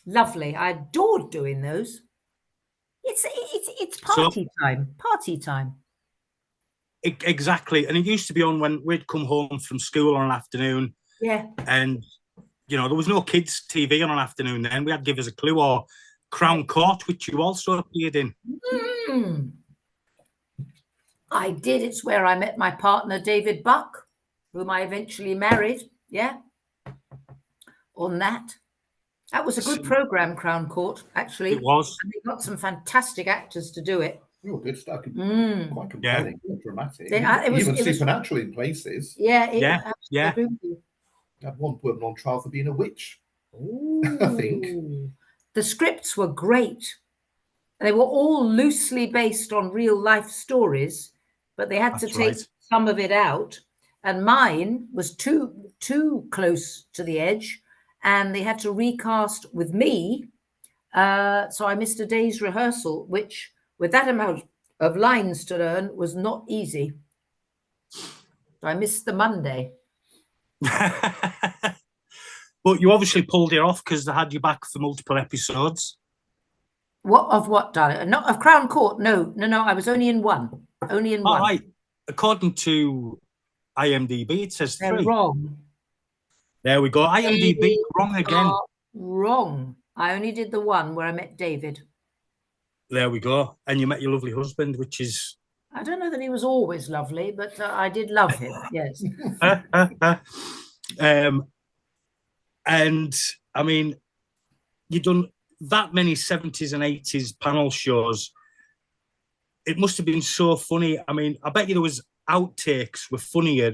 Lovely. I adored doing those. It's party time. Party time. Exactly. And it used to be on when we'd come home from school on an afternoon. Yeah. And, you know, there was no kids' TV on an afternoon then. We had Give Us a Clue or Crown Court, which you also appeared in. I did. It's where I met my partner, David Buck, whom I eventually married. Yeah. On that. That was a good program, Crown Court, actually. It was. And they got some fantastic actors to do it. Oh, good stuff. Quite compelling, dramatic. It was supernatural in places. Yeah. Absolutely. Had one woman on trial for being a witch. I think. The scripts were great. They were all loosely based on real life stories, but they had to take some of it out. And mine was too close to the edge, and they had to recast with me. So I missed a day's rehearsal, which, with that amount of lines to learn, was not easy. So I missed the Monday. But you obviously pulled it off because they had you back for multiple episodes. What, darling? Not of Crown Court. No. I was only in one. Only in one. Right. According to IMDb, it says 3. They're wrong. There we go. IMDb wrong again. Wrong. I only did the one where I met David. There we go. And you met your lovely husband, which is... I don't know that he was always lovely, but I did love him. Yes. And I mean, you've done that many 70s and 80s panel shows. It must have been so funny. I mean, I bet you there was outtakes were funnier.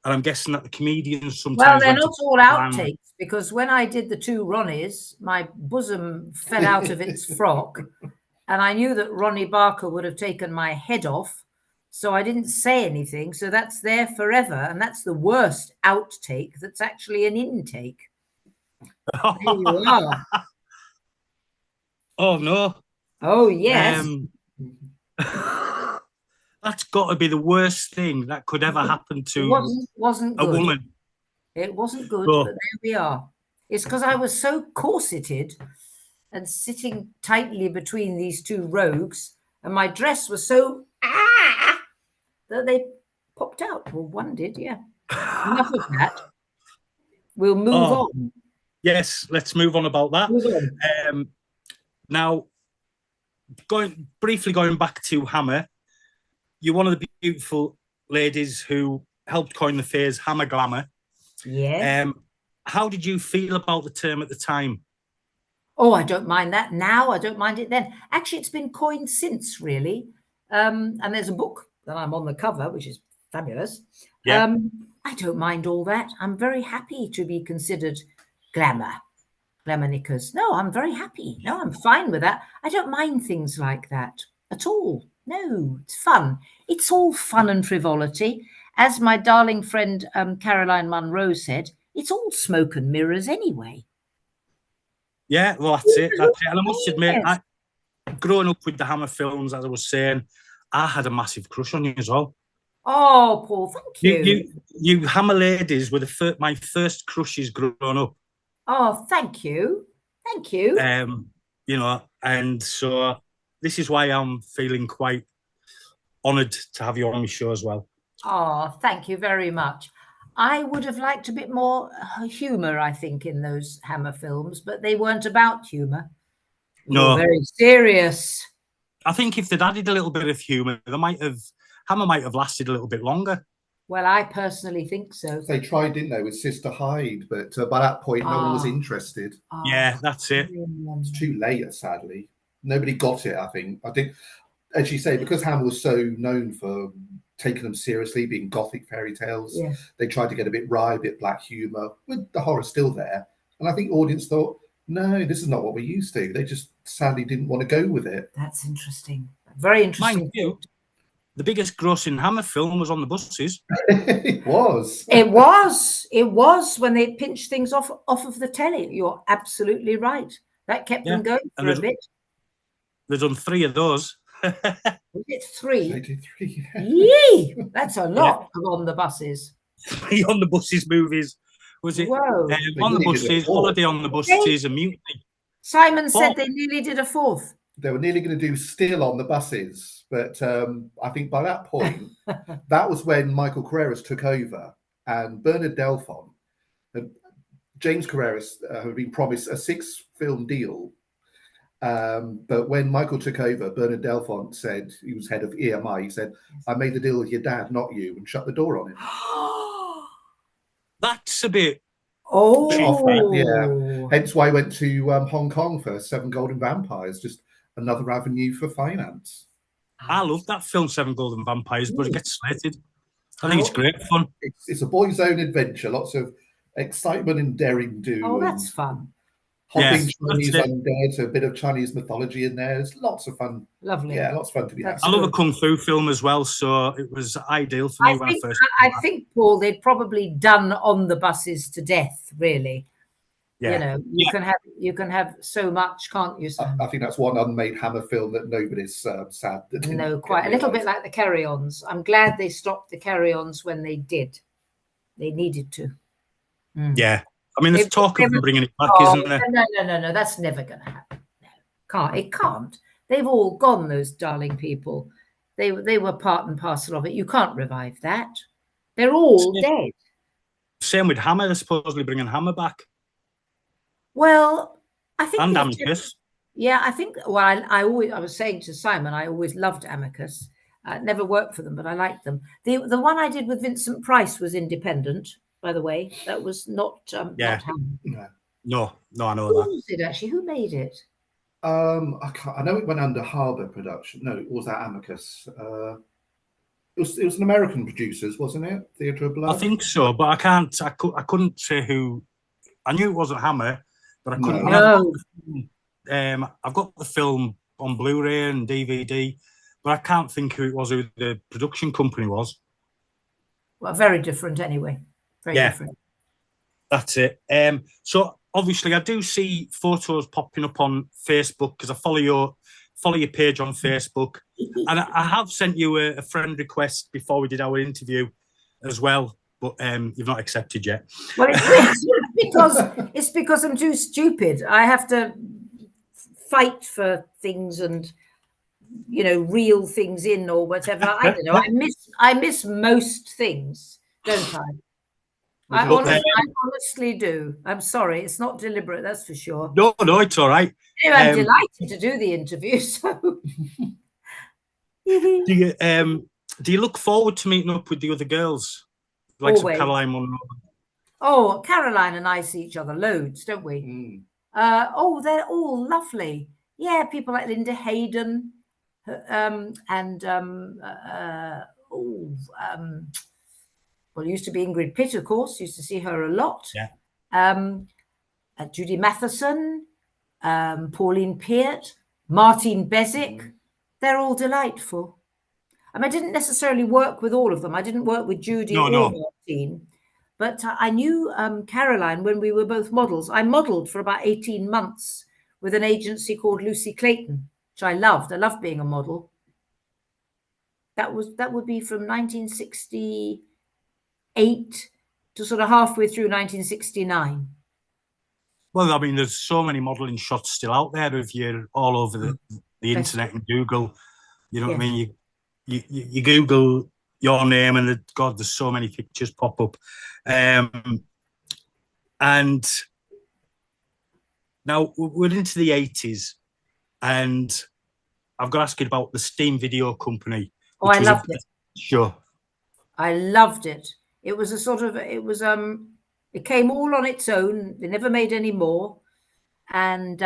And I'm guessing that the comedians sometimes... Well, they're not all outtakes, because when I did the Two Ronnies, my bosom fell out of its frock. And I knew that Ronnie Barker would have taken my head off. So I didn't say anything. So that's there forever. And that's the worst outtake. That's actually an intake. There you are. Oh, no. Oh, yes. That's got to be the worst thing that could ever happen to wasn't a good. woman. It wasn't good, but there we are. It's because I was so corseted and sitting tightly between these two rogues, and my dress was so that they popped out. Well, one did, yeah. Enough of that. We'll move on. Yes, let's move on about that. Now, briefly going back to Hammer, you're one of the beautiful ladies who helped coin the phrase hammer glamour. Yes. How did you feel about the term at the time? Oh, I don't mind that now. I don't mind it then. Actually, it's been coined since, really. And there's a book that I'm on the cover, which is fabulous. Yeah. I don't mind all that. I'm very happy to be considered glamour knickers. No, I'm very happy. No, I'm fine with that. I don't mind things like that at all. No, it's fun. It's all fun and frivolity. As my darling friend Caroline Munro said, it's all smoke and mirrors anyway. Yeah, well, that's it. That's it. And I must admit, growing up with the Hammer films, as I was saying, I had a massive crush on you as well. Oh, Paul, thank you. You Hammer ladies were my first crushes growing up. Oh, thank you. Thank you. You know, and so this is why I'm feeling quite honoured to have you on my show as well. Oh, thank you very much. I would have liked a bit more humour, I think, in those Hammer films, but they weren't about humour. No, very serious. I think if they'd added a little bit of humour, Hammer might have lasted a little bit longer. Well, I personally think so. They tried, didn't they, with Sister Hyde, but by that point, no one was interested. Yeah, that's it. It's too late, sadly. Nobody got it, I think. As you say, because Hammer was so known for taking them seriously, being gothic fairy tales, they tried to get a bit wry, a bit black humour, with the horror still there. And I think the audience thought, no, this is not what we're used to. They just sadly didn't want to go with it. That's interesting. Very interesting. Mind you, the biggest grossing Hammer film was on the buses. It was. It was. It was when they pinched things off of the telly. You're absolutely right. That kept them going for a bit. They've done 3 of those. Was it 3? They did 3. Yeah. Yee! That's a lot on the buses. 3 on the buses movies. Was it? Whoa. On the buses, Holiday on the Buses, and Mutiny. Simon said they nearly did a 4th. They were nearly going to do Still on the Buses, but I think by that point, that was when Michael Carreras took over, and Bernard Delfont, James Carreras had been promised a 6-film deal. But when Michael took over, Bernard Delfont said, he was head of EMI, he said, I made the deal with your dad, not you, and shut the door on him. That's a bit... Yeah. Hence why I went to Hong Kong for 7 Golden Vampires, just another avenue for finance. I love that film, 7 Golden Vampires, but it gets slated. I think it's great fun. It's a boy's own adventure, lots of excitement and daring do. Oh, that's fun. Hopping Chinese undead, so a bit of Chinese mythology in there. There's lots of fun. Lovely. Yeah, lots of fun to be had. I love a Kung Fu film as well, so it was ideal for me when I first... I think, Paul, they'd probably done On the Buses to death, really. Yeah. You know, you can have so much, can't you? I think that's one unmade Hammer film that nobody's sad. No, quite. A little bit like the Carryons. I'm glad they stopped the Carryons when they did. They needed to. Yeah. I mean, there's talk of them bringing it back, isn't there? No. That's never going to happen. No, it can't. They've all gone, those darling people. They were part and parcel of it. You can't revive that. They're all dead. Same with Hammer. They're supposedly bringing Hammer back. Well, I think... And Amicus. Yeah, I think... Well, I was saying to Simon, I always loved Amicus. Never worked for them, but I liked them. The one I did with Vincent Price was independent. By the way, that was not Hammer. No, I know Who that. was it actually? Who made it? I know it went under Harbour Production. No, it was that Amicus. It was an American producers, wasn't it? Theatre of Blood. I think so, but I couldn't say who. I knew it wasn't Hammer, but I couldn't. No. I've got the film on Blu-ray and DVD, but I can't think who the production company was. Well, very different anyway. Very different. That's it. So obviously, I do see photos popping up on Facebook because I follow your page on Facebook, and I have sent you a friend request before we did our interview as well, but you've not accepted yet. Well, it's because I'm too stupid. I have to fight for things and reel things in or whatever. I don't know. I miss most things, don't I? I honestly do. I'm sorry. It's not deliberate, that's for sure. No, it's all right. Anyway, I'm delighted to do the interview. So, do Do you look forward to meeting up with the other girls? Like some Caroline Munro? Oh, Caroline and I see each other loads, don't we? Mm. Oh, they're all lovely. Yeah, people like Linda Hayden, well, used to be Ingrid Pitt, of course. Used to see her a lot. Yeah. Judy Matheson, Pauline Peart, Martine Bezic. They're all delightful. I mean, I didn't necessarily work with all of them. I didn't work with Judy or Martine, but I knew Caroline when we were both models. I modelled for about 18 months with an agency called Lucy Clayton, which I loved. I loved being a model. That would be from 1968 to sort of halfway through 1969. Well, I mean, there's so many modelling shots still out there of you all over the internet and Google. You know what I mean? You Google your name and God, there's so many pictures pop up. And now we're into the 80s, and I've got to ask you about the Steam Video Company. Oh, I loved it. Sure. I loved it. It was a sort of, it came all on its own. They never made any more. And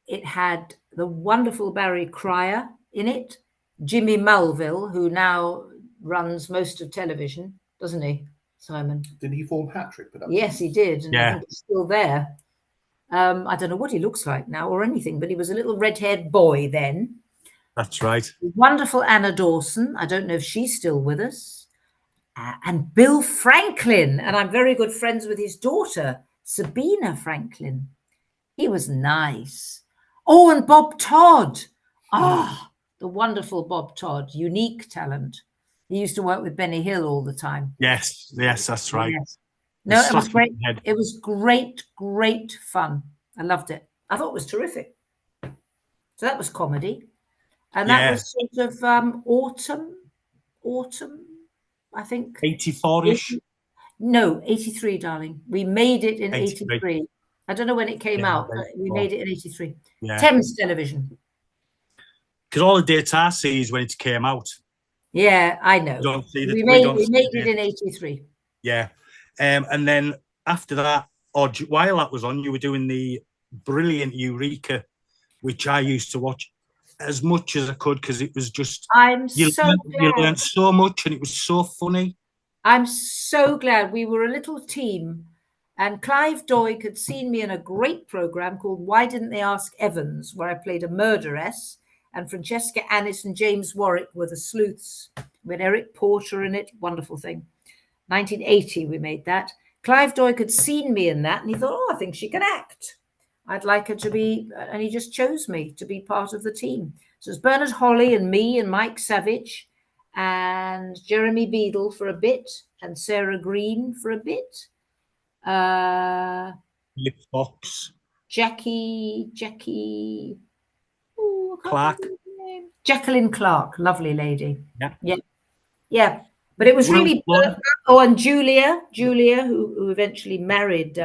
it had the wonderful Barry Cryer in it, Jimmy Mulville, who now runs most of television, doesn't he, Simon? Didn't he form Hat-Trick Productions? Yes, he did. And I think he's still there. I don't know what he looks like now or anything, but he was a little red-haired boy then. That's right. Wonderful Anna Dawson. I don't know if she's still with us. And Bill Franklin. And I'm very good friends with his daughter, Sabina Franklin. He was nice. Oh, and Bob Todd. The wonderful Bob Todd, unique talent. He used to work with Benny Hill all the time. Yes, that's right. Yes. No, it was great. It was great, great fun. I loved it. I thought it was terrific. So that was comedy. And that was sort of autumn, I think. 84-ish? No, 83, darling. We made it in 83. I don't know when it came out, but we made it in 83. Yeah. Thames Television. Because all the dates I see is when it came out. Yeah, I know. We made it in 83. Yeah. And then after that, or while that was on, you were doing the brilliant Eureka, which I used to watch as much as I could because it was just you learned so much and it was so funny. I'm so glad. We were a little team, and Clive Doig had seen me in a great program called Why Didn't They Ask Evans, where I played a murderess, and Francesca Annis and James Warwick were the sleuths. We had Eric Porter in it. Wonderful thing. 1980 we made that. Clive Doig had seen me in that, and he thought, oh, I think she can act. I'd like her to be, and he just chose me to be part of the team. So it's Bernard Holly and me and Mike Savage and Jeremy Beadle for a bit and Sarah Green for a bit. Lip Fox. Jackie. Clark. Jacqueline Clark, lovely lady. Yeah. But it was really, and Julia, who eventually married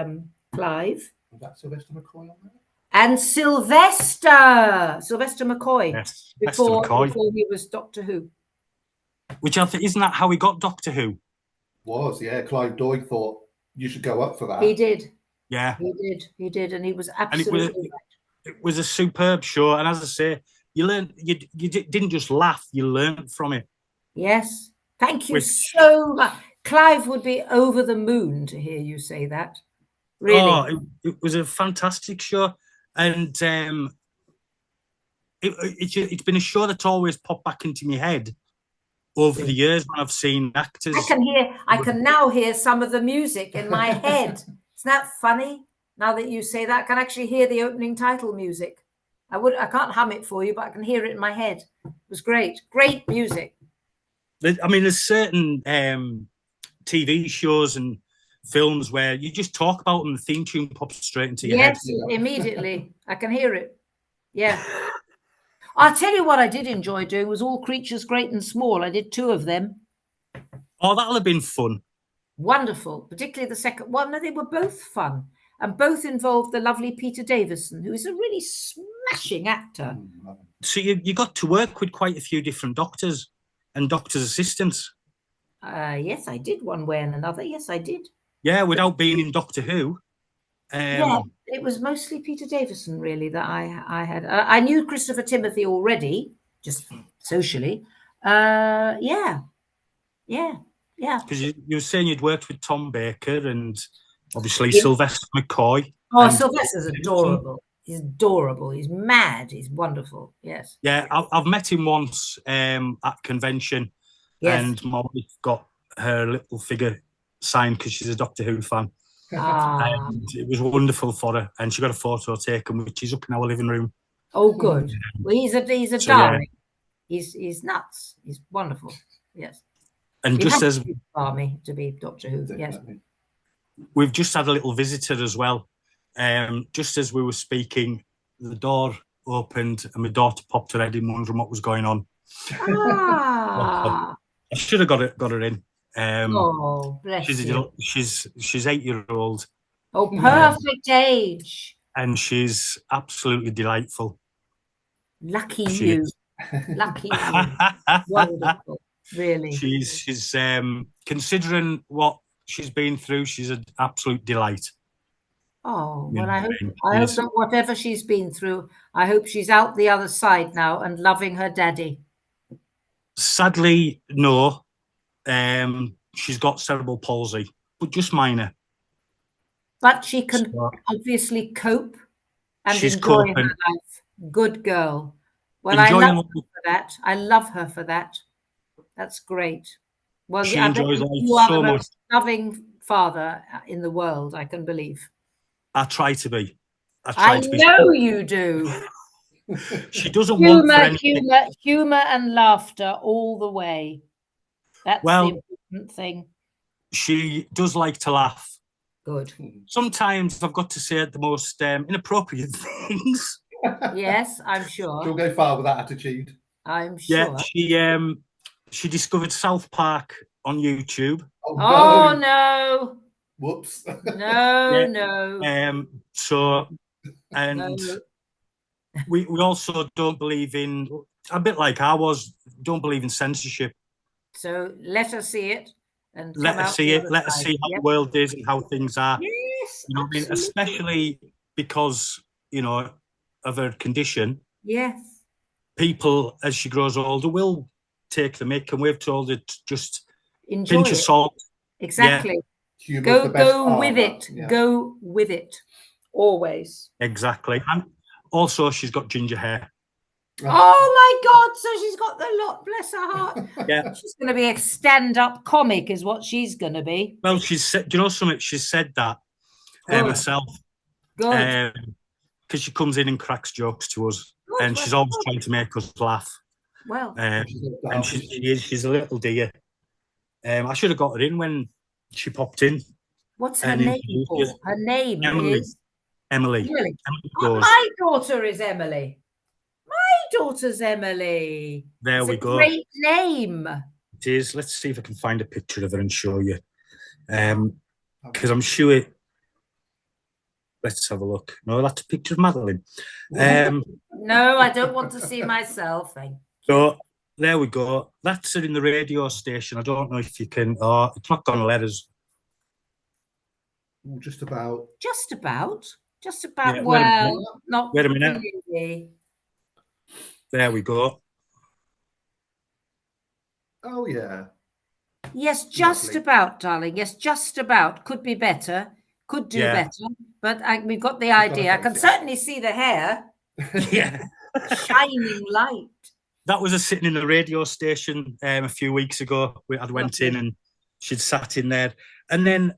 Clive. Was that Sylvester McCoy on there? And Sylvester McCoy. Yes, before he was Doctor Who. Which I think, isn't that how he got Doctor Who? Clive Doig thought you should go up for that. He did. Yeah. He did, and he was absolutely it was a superb show, and as I say, you learned. You didn't just laugh; you learned from it. Yes, thank you so much. Clive would be over the moon to hear you say that. Really, oh, it was a fantastic show, and it's been a show that's always popped back into my head over the years when I've seen actors. I can now hear some of the music in my head. Isn't that funny? Now that you say that, I can actually hear the opening title music. I can't hum it for you, but I can hear it in my head. It was great music. I mean, there's certain TV shows and films where you just talk about them, the theme tune pops straight into your head. Yes, immediately. I can hear it. Yeah. I'll tell you what I did enjoy doing was All Creatures Great and Small. I did 2 of them. Oh, that'll have been fun. Wonderful. Particularly the second one. No, they were both fun. And both involved the lovely Peter Davison, who is a really smashing actor. So you got to work with quite a few different doctors. and doctor's assistants. Yes, I did one way and another. Yes, I did. Yeah, without being in Doctor Who. Yeah, it was mostly Peter Davison, really, that I had. I knew Christopher Timothy already, just socially. Yeah. Because you were saying you'd worked with Tom Baker and obviously Sylvester McCoy. Oh, Sylvester's adorable. He's adorable. He's mad. He's wonderful. Yes. Yeah, I've met him once at convention, and my wife got her little figure signed because she's a Doctor Who fan. And it was wonderful for her, and she got a photo taken, which is up in our living room. Oh, good. Well, he's a darling. Yeah. He's nuts. He's wonderful. Yes. And just as army to be Doctor Who, yes. We've just had a little visitor as well. Just as we were speaking, the door opened and my daughter popped her head in, wondering what was going on. I should have got her in. Oh, bless you. She's 8-year-old. Oh, perfect age. And she's absolutely delightful. Lucky you. Lucky you. Wonderful. Really. She's considering what she's been through, she's an absolute delight. Oh, well, I hope that whatever she's been through, I hope she's out the other side now and loving her daddy. Sadly, no. She's got cerebral palsy, but just minor. But she can obviously cope and enjoy her life. Good girl. Well, I love her for that. I love her for that. That's great. Well, she enjoys life you are so the much. most loving father in the world, I can believe. I try to be. I know you do. She doesn't want for anything. Humor and laughter all the way. That's the important thing. She does like to laugh. Good. Sometimes I've got to say the most inappropriate things. Yes, I'm sure. She'll go far with that attitude. I'm sure. Yeah, she discovered South Park on YouTube. Oh no. Whoops. No. So, and we also don't believe in, a bit like I was, don't believe in censorship. So let her see it. And let her see it. Let her see how the world is and how things are. Yes, you know what I mean? Especially because, you know, of her condition. Yes. People, as she grows older, will take the mick, and we've told her to just enjoy pinch of salt. Exactly. Yeah. Go with it. Yeah. Go with it. Always. Exactly. And also, she's got ginger hair. Oh my God! So she's got the lot. Bless her heart. Yeah. She's going to be a stand-up comic, is what she's going to be. Well, she's said. Do you know something? She's said that herself. Good. Because she comes in and cracks jokes to us, and she's always trying to make us laugh. Well, and she's a little dear. I should have got her in when she popped in. What's her name? Her name is Emily. My daughter is Emily. My daughter's Emily. There we go. Great name. It is. Let's see if I can find a picture of her and show you. Because I'm sure. Let's have a look. No, that's a picture of Madeline. No, I don't want to see myself. So there we go. That's her in the radio station. I don't know if you can. Oh, it's not going to let us. Just about. Yeah, well, not. Wait a minute. Really. There we go. Oh yeah. Yes, just about, darling. Yes, just about. Could be better. Could do better. But we've got the idea. I can certainly see the hair. Yeah. Shining light. That was us sitting in the radio station a few weeks ago. I went in and she'd sat in there. And then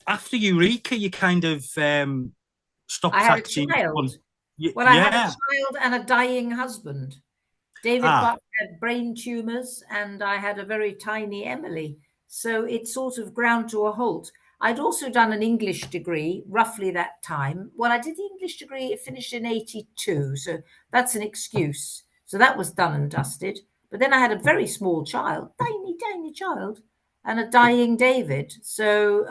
after Eureka, you kind of stopped acting. I had a child and a dying husband. David Buck had brain tumours and I had a very tiny Emily. So it sort of ground to a halt. I'd also done an English degree, roughly that time. Well, I did the English degree, it finished in 82. So that's an excuse. So that was done and dusted. But then I had a very small child, tiny child, and a dying David. So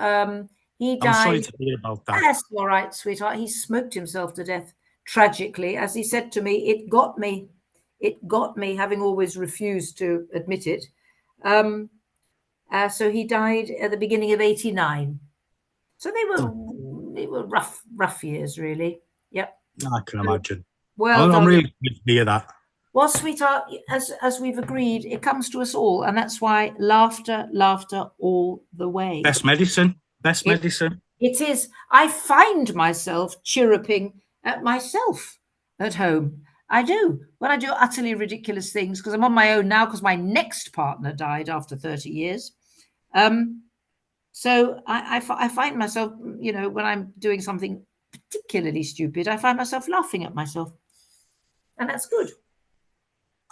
he died. I'm sorry to hear about that. That's all right, sweetheart. He smoked himself to death tragically. As he said to me, it got me. it got me, having always refused to admit it. So he died at the beginning of '89. So they were rough years, really. Yep. I can imagine. Well, I'm really pleased to hear that. Well, sweetheart, as we've agreed, it comes to us all, and that's why laughter all the way. Best medicine. Best medicine. It is. I find myself chirruping at myself at home. I do. When I do utterly ridiculous things, because I'm on my own now, because my next partner died after 30 years. So I find myself, you know, when I'm doing something particularly stupid, I find myself laughing at myself. And that's good.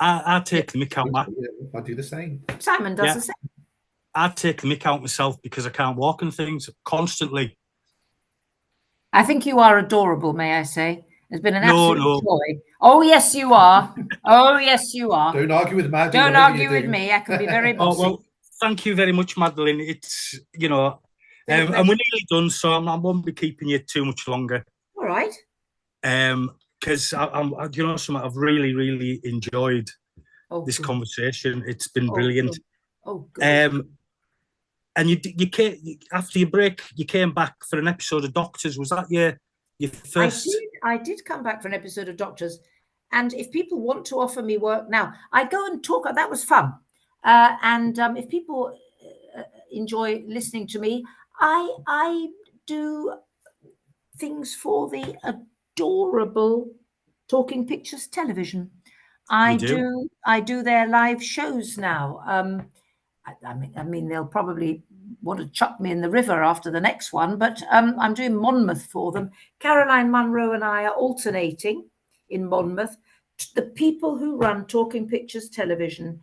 I take the mick out. I do the same. Simon does the same. I take the mick out myself because I can't walk and things constantly. I think you are adorable, may I say. It's been an absolute joy. Oh, yes, you are. Oh, yes, you are. Don't argue with Madeline. Don't argue with me. I can be very bossy. Well, thank you very much, Madeline. It's, you know, and we're nearly done, so I won't be keeping you too much longer. All right. Because you know, something I've really enjoyed this conversation. It's been brilliant. Oh, good. And you came after your break. You came back for an episode of Doctors. Was that your first? I did come back for an episode of Doctors, and if people want to offer me work now, I go and talk. That was fun, and if people enjoy listening to me, I do things for the adorable Talking Pictures television. I do their live shows now. I mean, they'll probably want to chuck me in the river after the next one, but I'm doing Monmouth for them. Caroline Munro and I are alternating in Monmouth. The people who run Talking Pictures television,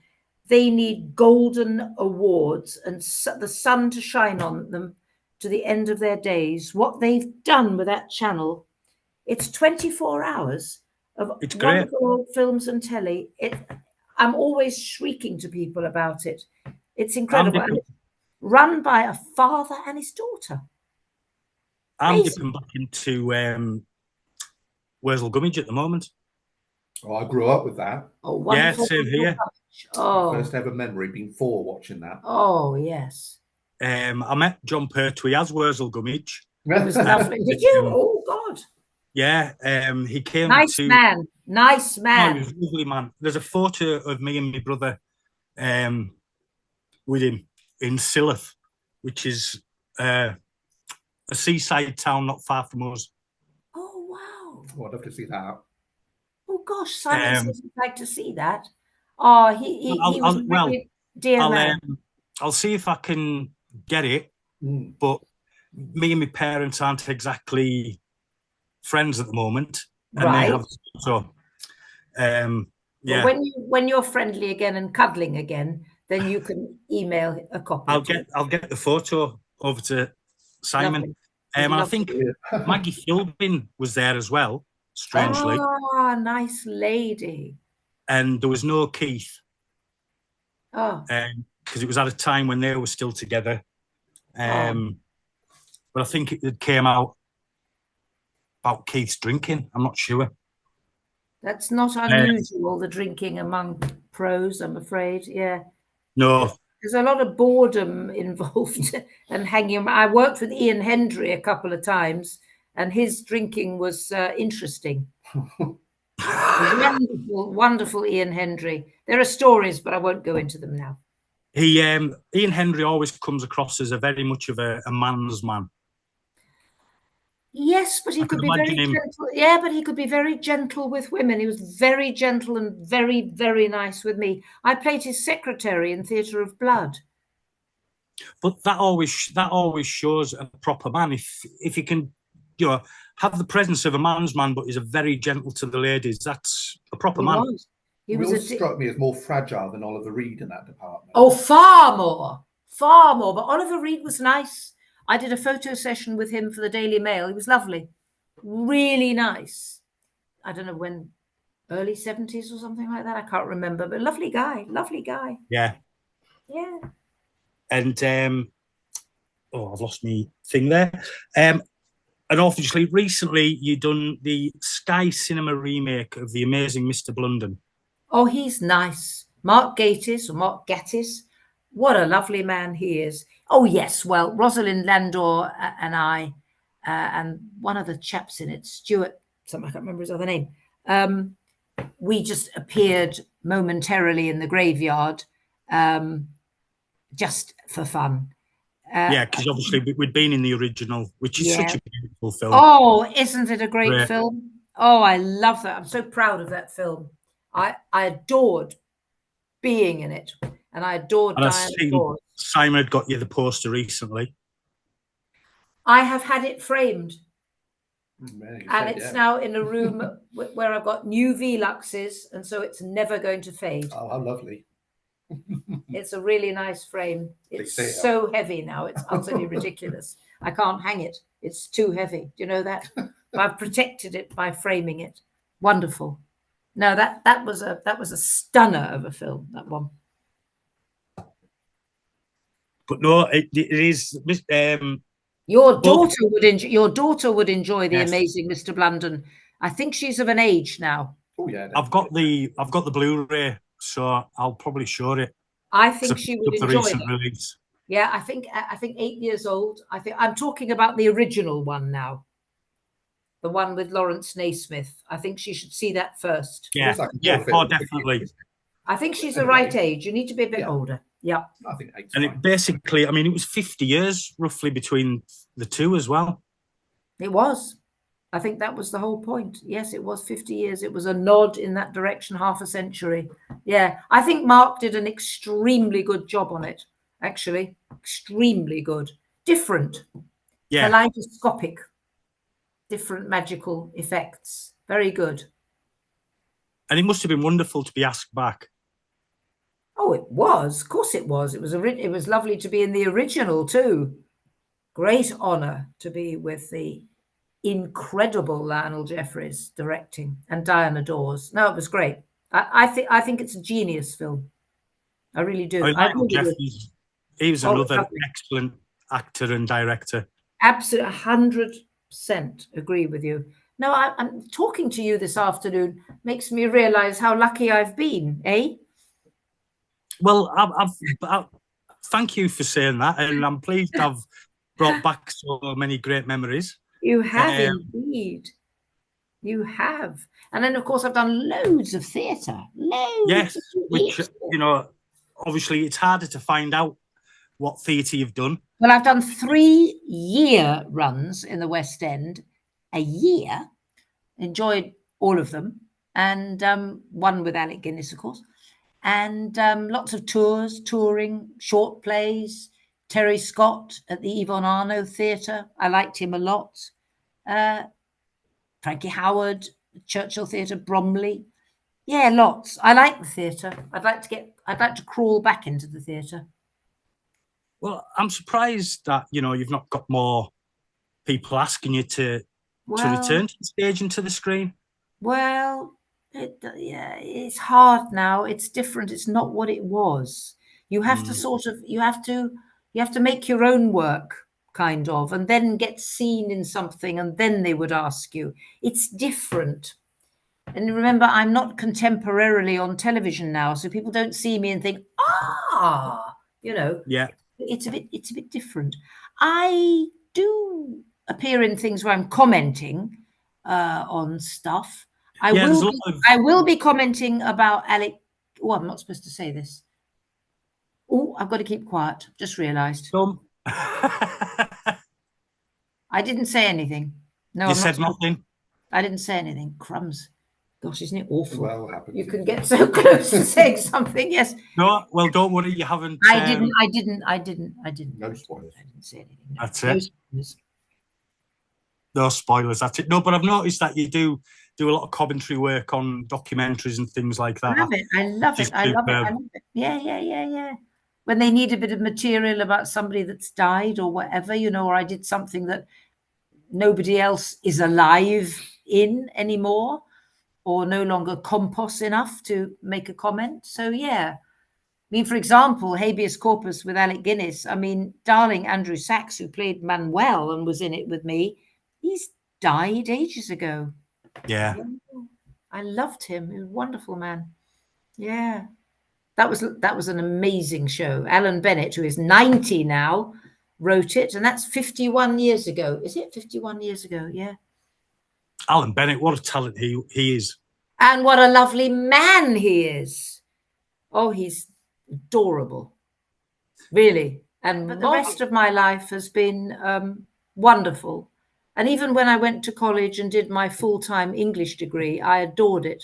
they need golden awards and the sun to shine on them to the end of their days. What they've done with that channel, it's 24 hours of wonderful old films and telly. I'm always shrieking to people about it. It's incredible. And it's run by a father and his daughter. I'm dipping back into Wurzel Gummidge at the moment. Oh, I grew up with that. Oh, wonderful. Yeah, same here. Oh. First ever memory being 4 watching that. Oh, yes. I met John Pertwee as Wurzel Gummidge. It was lovely. Did you? Oh, God. Yeah, he came Nice man. Nice man. Oh, he was a lovely man. There's a photo of me and my brother with him in Silloth, which is a seaside town not far from us. Oh, wow. Oh, I'd love to see that. Oh, gosh, Simon says he'd like to see that. Oh, he was really dear man. I'll see if I can get it, but me and my parents aren't exactly friends at the moment. And right. Yeah. Well, when you're friendly again and cuddling again, then you can email a copy. I'll get the photo over to Simon. And I think Maggie Philbin was there as well, strangely. Ah, nice lady. And there was no Keith. Oh. Because it was at a time when they were still together. But I think it came out about Keith's drinking. I'm not sure. That's not unusual, the drinking among pros, I'm afraid. Yeah. No. There's a lot of boredom involved and hanging. I worked with Ian Hendry a couple of times, and his drinking was interesting. Wonderful Ian Hendry. There are stories, but I won't go into them now. Ian Hendry always comes across as a very much of a man's man. Yes, but he could be very gentle. Yeah, but he could be very gentle with women. He was very gentle and very, very nice with me. I played his secretary in Theatre of Blood. But that always shows a proper man. If you can, have the presence of a man's man, but he's a very gentle to the ladies. That's a proper man. He struck me as more fragile than Oliver Reed in that department. Oh, far more. But Oliver Reed was nice. I did a photo session with him for the Daily Mail. He was lovely, really nice. I don't know when, early 70s or something like that. I can't remember, but lovely guy. Yeah. Yeah. And I've lost my thing there. And obviously, recently you done the Sky Cinema remake of The Amazing Mr. Blunden. Oh, he's nice. Mark Gatiss. What a lovely man he is. Oh, yes. Well, Rosalind Landor and I, and one of the chaps in it, Stuart, something I can't remember his other name. We just appeared momentarily in the graveyard, just for fun. Yeah, because obviously we'd been in the original, which is such a beautiful film. Oh, isn't it a great film? Oh, I love that. I'm so proud of that film. I adored being in it, and I adored Diana Dors. Simon had got you the poster recently. I have had it framed, and it's now in a room where I've got new Veluxes, and so it's never going to fade. Oh, how lovely. It's a really nice frame. It's so heavy now. It's utterly ridiculous. I can't hang it. It's too heavy. Do you know that? I've protected it by framing it. Wonderful. No, that was a stunner of a film, that one. But no, it is. Your daughter would enjoy The Amazing Mr. Blunden. I think she's of an age now. Oh yeah, I've got the Blu-ray, so I'll probably show it. I think she would enjoy it. Release. Yeah, I think 8 years old. I think I'm talking about the original one now. The one with Lawrence Naismith. I think she should see that first. Yeah, definitely. I think she's the right age. You need to be a bit older. Yeah. I think 8. And it basically, I mean, it was 50 years roughly between the two as well. It was. I think that was the whole point. Yes, it was 50 years. It was a nod in that direction, half a century. Yeah. I think Mark did an extremely good job on it, actually. Extremely good. Different. Yeah. Kaleidoscopic. Different magical effects. Very good. And it must have been wonderful to be asked back. Oh, it was. Of course it was. It was lovely to be in the original too. Great honour to be with the incredible Lionel Jeffries directing and Diana Dors. No, it was great. I think it's a genius film. I really do. Lionel Jeffries, he was another excellent actor and director. Absolutely, 100% agree with you. No, I'm talking to you this afternoon makes me realise how lucky I've been, eh? Well, thank you for saying that, and I'm pleased I've brought back so many great memories. You have indeed. You have. And then, of course, I've done loads of theatre. Loads. Yes, which, you know, obviously it's harder to find out what theatre you've done. Well, I've done 3-year runs in the West End. A year. Enjoyed all of them. And one with Alec Guinness, of course. And lots of touring, short plays. Terry Scott at the Yvonne Arnaud Theatre. I liked him a lot. Frankie Howard, Churchill Theatre, Bromley. Yeah, lots. I like the theatre. I'd like to crawl back into the theatre. Well, I'm surprised that, you know, you've not got more people asking you to return to the stage and to the screen. Well, it's hard now. It's different. It's not what it was. You have to you have to make your own work, kind of, and then get seen in something, and then they would ask you. It's different. And remember, I'm not contemporarily on television now, so people don't see me and think, you know. Yeah. It's a bit different. I do appear in things where I'm commenting on stuff. I will be commenting about Alec. Oh, I'm not supposed to say this. Oh, I've got to keep quiet. Just realised. I didn't say anything. No, you said nothing. I didn't say anything. Crumbs. Gosh, isn't it awful? Well, you can get so close to saying something. Yes. No, well, don't worry. You haven't. I didn't. No spoilers. I didn't say anything. No. That's it. No spoilers. That's it. No, but I've noticed that you do a lot of commentary work on documentaries and things like that. I love it. Yeah. When they need a bit of material about somebody that's died or whatever, you know, or I did something that nobody else is alive in anymore, or no longer compos enough to make a comment. So, yeah. I mean, for example, Habeas Corpus with Alec Guinness. I mean, darling Andrew Sachs, who played Manuel and was in it with me, he's died ages ago. Yeah. I loved him. He was a wonderful man. Yeah. That was an amazing show. Alan Bennett, who is 90 now, wrote it, and that's 51 years ago. Is it 51 years ago? Yeah. Alan Bennett, what a talent he is. And what a lovely man he is. Oh, he's adorable. Really. But the rest of my life has been wonderful. And even when I went to college and did my full-time English degree, I adored it.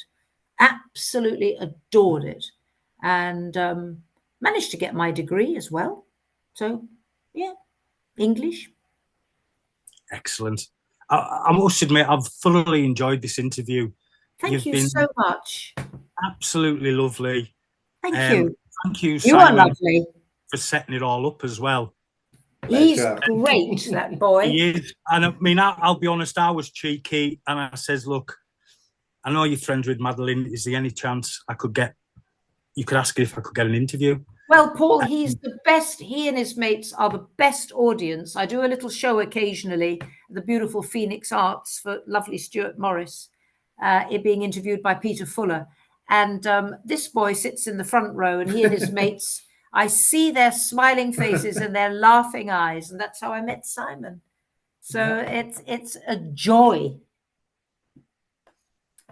Absolutely adored it. And managed to get my degree as well. So, yeah, English. Excellent. I must admit, I've thoroughly enjoyed this interview. Thank you so much. Absolutely lovely. Thank you. Thank you, You are lovely. For setting it all up as well. He's great, that boy. He is. And I mean, I'll be honest, I was cheeky and I says, look, I know you're friends with Madeline. Is there any chance you could ask if I could get an interview? Well, Paul, he's the best. He and his mates are the best audience. I do a little show occasionally at the beautiful Phoenix Arts for lovely Stuart Morris, it being interviewed by Peter Fuller. And this boy sits in the front row, and he and his mates, I see their smiling faces and their laughing eyes. And that's how I met Simon. So it's a joy.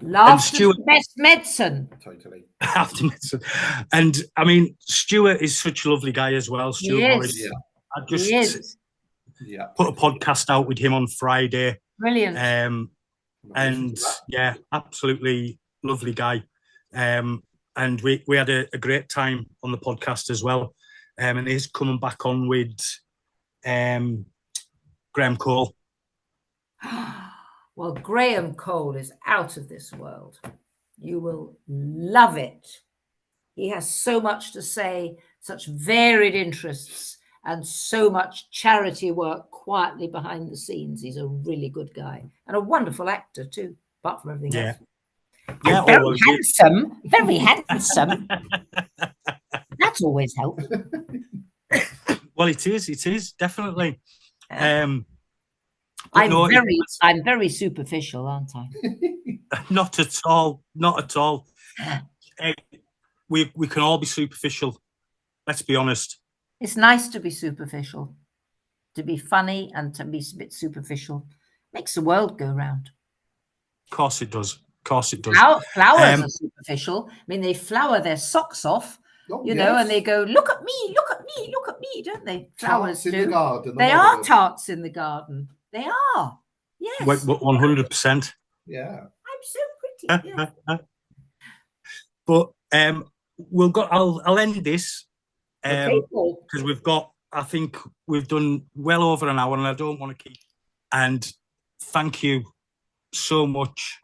Laughter is the best medicine. Totally. After medicine. And I mean, Stuart is such a lovely guy as well. Stuart Morris. Yeah. I just put a podcast out with him on Friday. Brilliant. And yeah, absolutely lovely guy. And we had a great time on the podcast as well. And he's coming back on with Graham Cole. Well, Graham Cole is out of this world. You will love it. He has so much to say, such varied interests, and so much charity work quietly behind the scenes. He's a really good guy and a wonderful actor too, apart from everything else. Yeah, very handsome. Very handsome. That's always helped. Well, it is definitely. I'm very superficial, aren't I? Not at all. Not at all. We can all be superficial. Let's be honest. It's nice to be superficial, to be funny and to be a bit superficial. Makes the world go round. Of course it does. Of course it does. Flowers are superficial. I mean, they flower their socks off, you know, and they go, look at me, look at me, look at me, don't they? Flowers do. In the garden. They are tarts in the garden. They are. Yes. 100%. Yeah. I'm so pretty. Yeah. But I'll end this because I think we've done well over an hour, and I don't want to keep. And thank you so much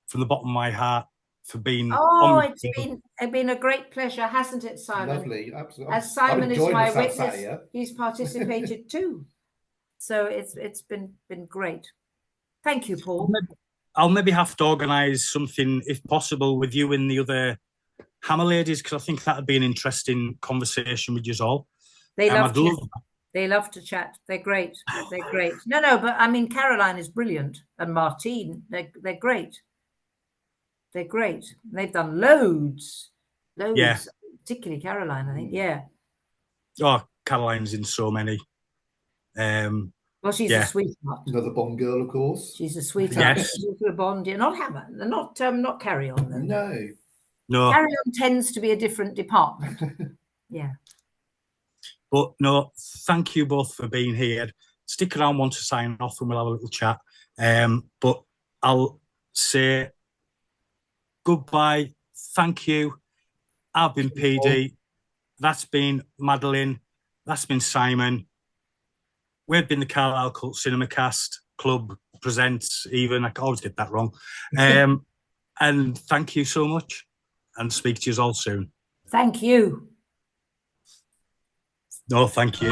from the bottom of my heart for being. It's been a great pleasure, hasn't it, Simon? Lovely, absolutely. As Simon is my witness, he's participated too. So it's been great. Thank you, Paul. I'll maybe have to organise something, if possible, with you and the other Hammer ladies, because I think that'd be an interesting conversation with you all. They love to chat. They're great. They're great. No, but I mean, Caroline is brilliant, and Martine, they're great. They're great. They've done loads. Yeah. Particularly Caroline, I think. Yeah. Oh, Caroline's in so many. Well, she's a sweetheart. Another Bond girl, of course. She's a sweetheart. Yes. She's a Bond. Not Hammer. Not Carryon. Though. No. Carryon tends to be a different department. Yeah. But no, thank you both for being here. Stick around once to sign off and we'll have a little chat. But I'll say goodbye. Thank you. I've been PD. That's been Madeline. That's been Simon. We've been the Carlisle Cult Cinema Cast Club presents even. I always get that wrong. And thank you so much. And speak to you all soon. Thank you. No, thank you.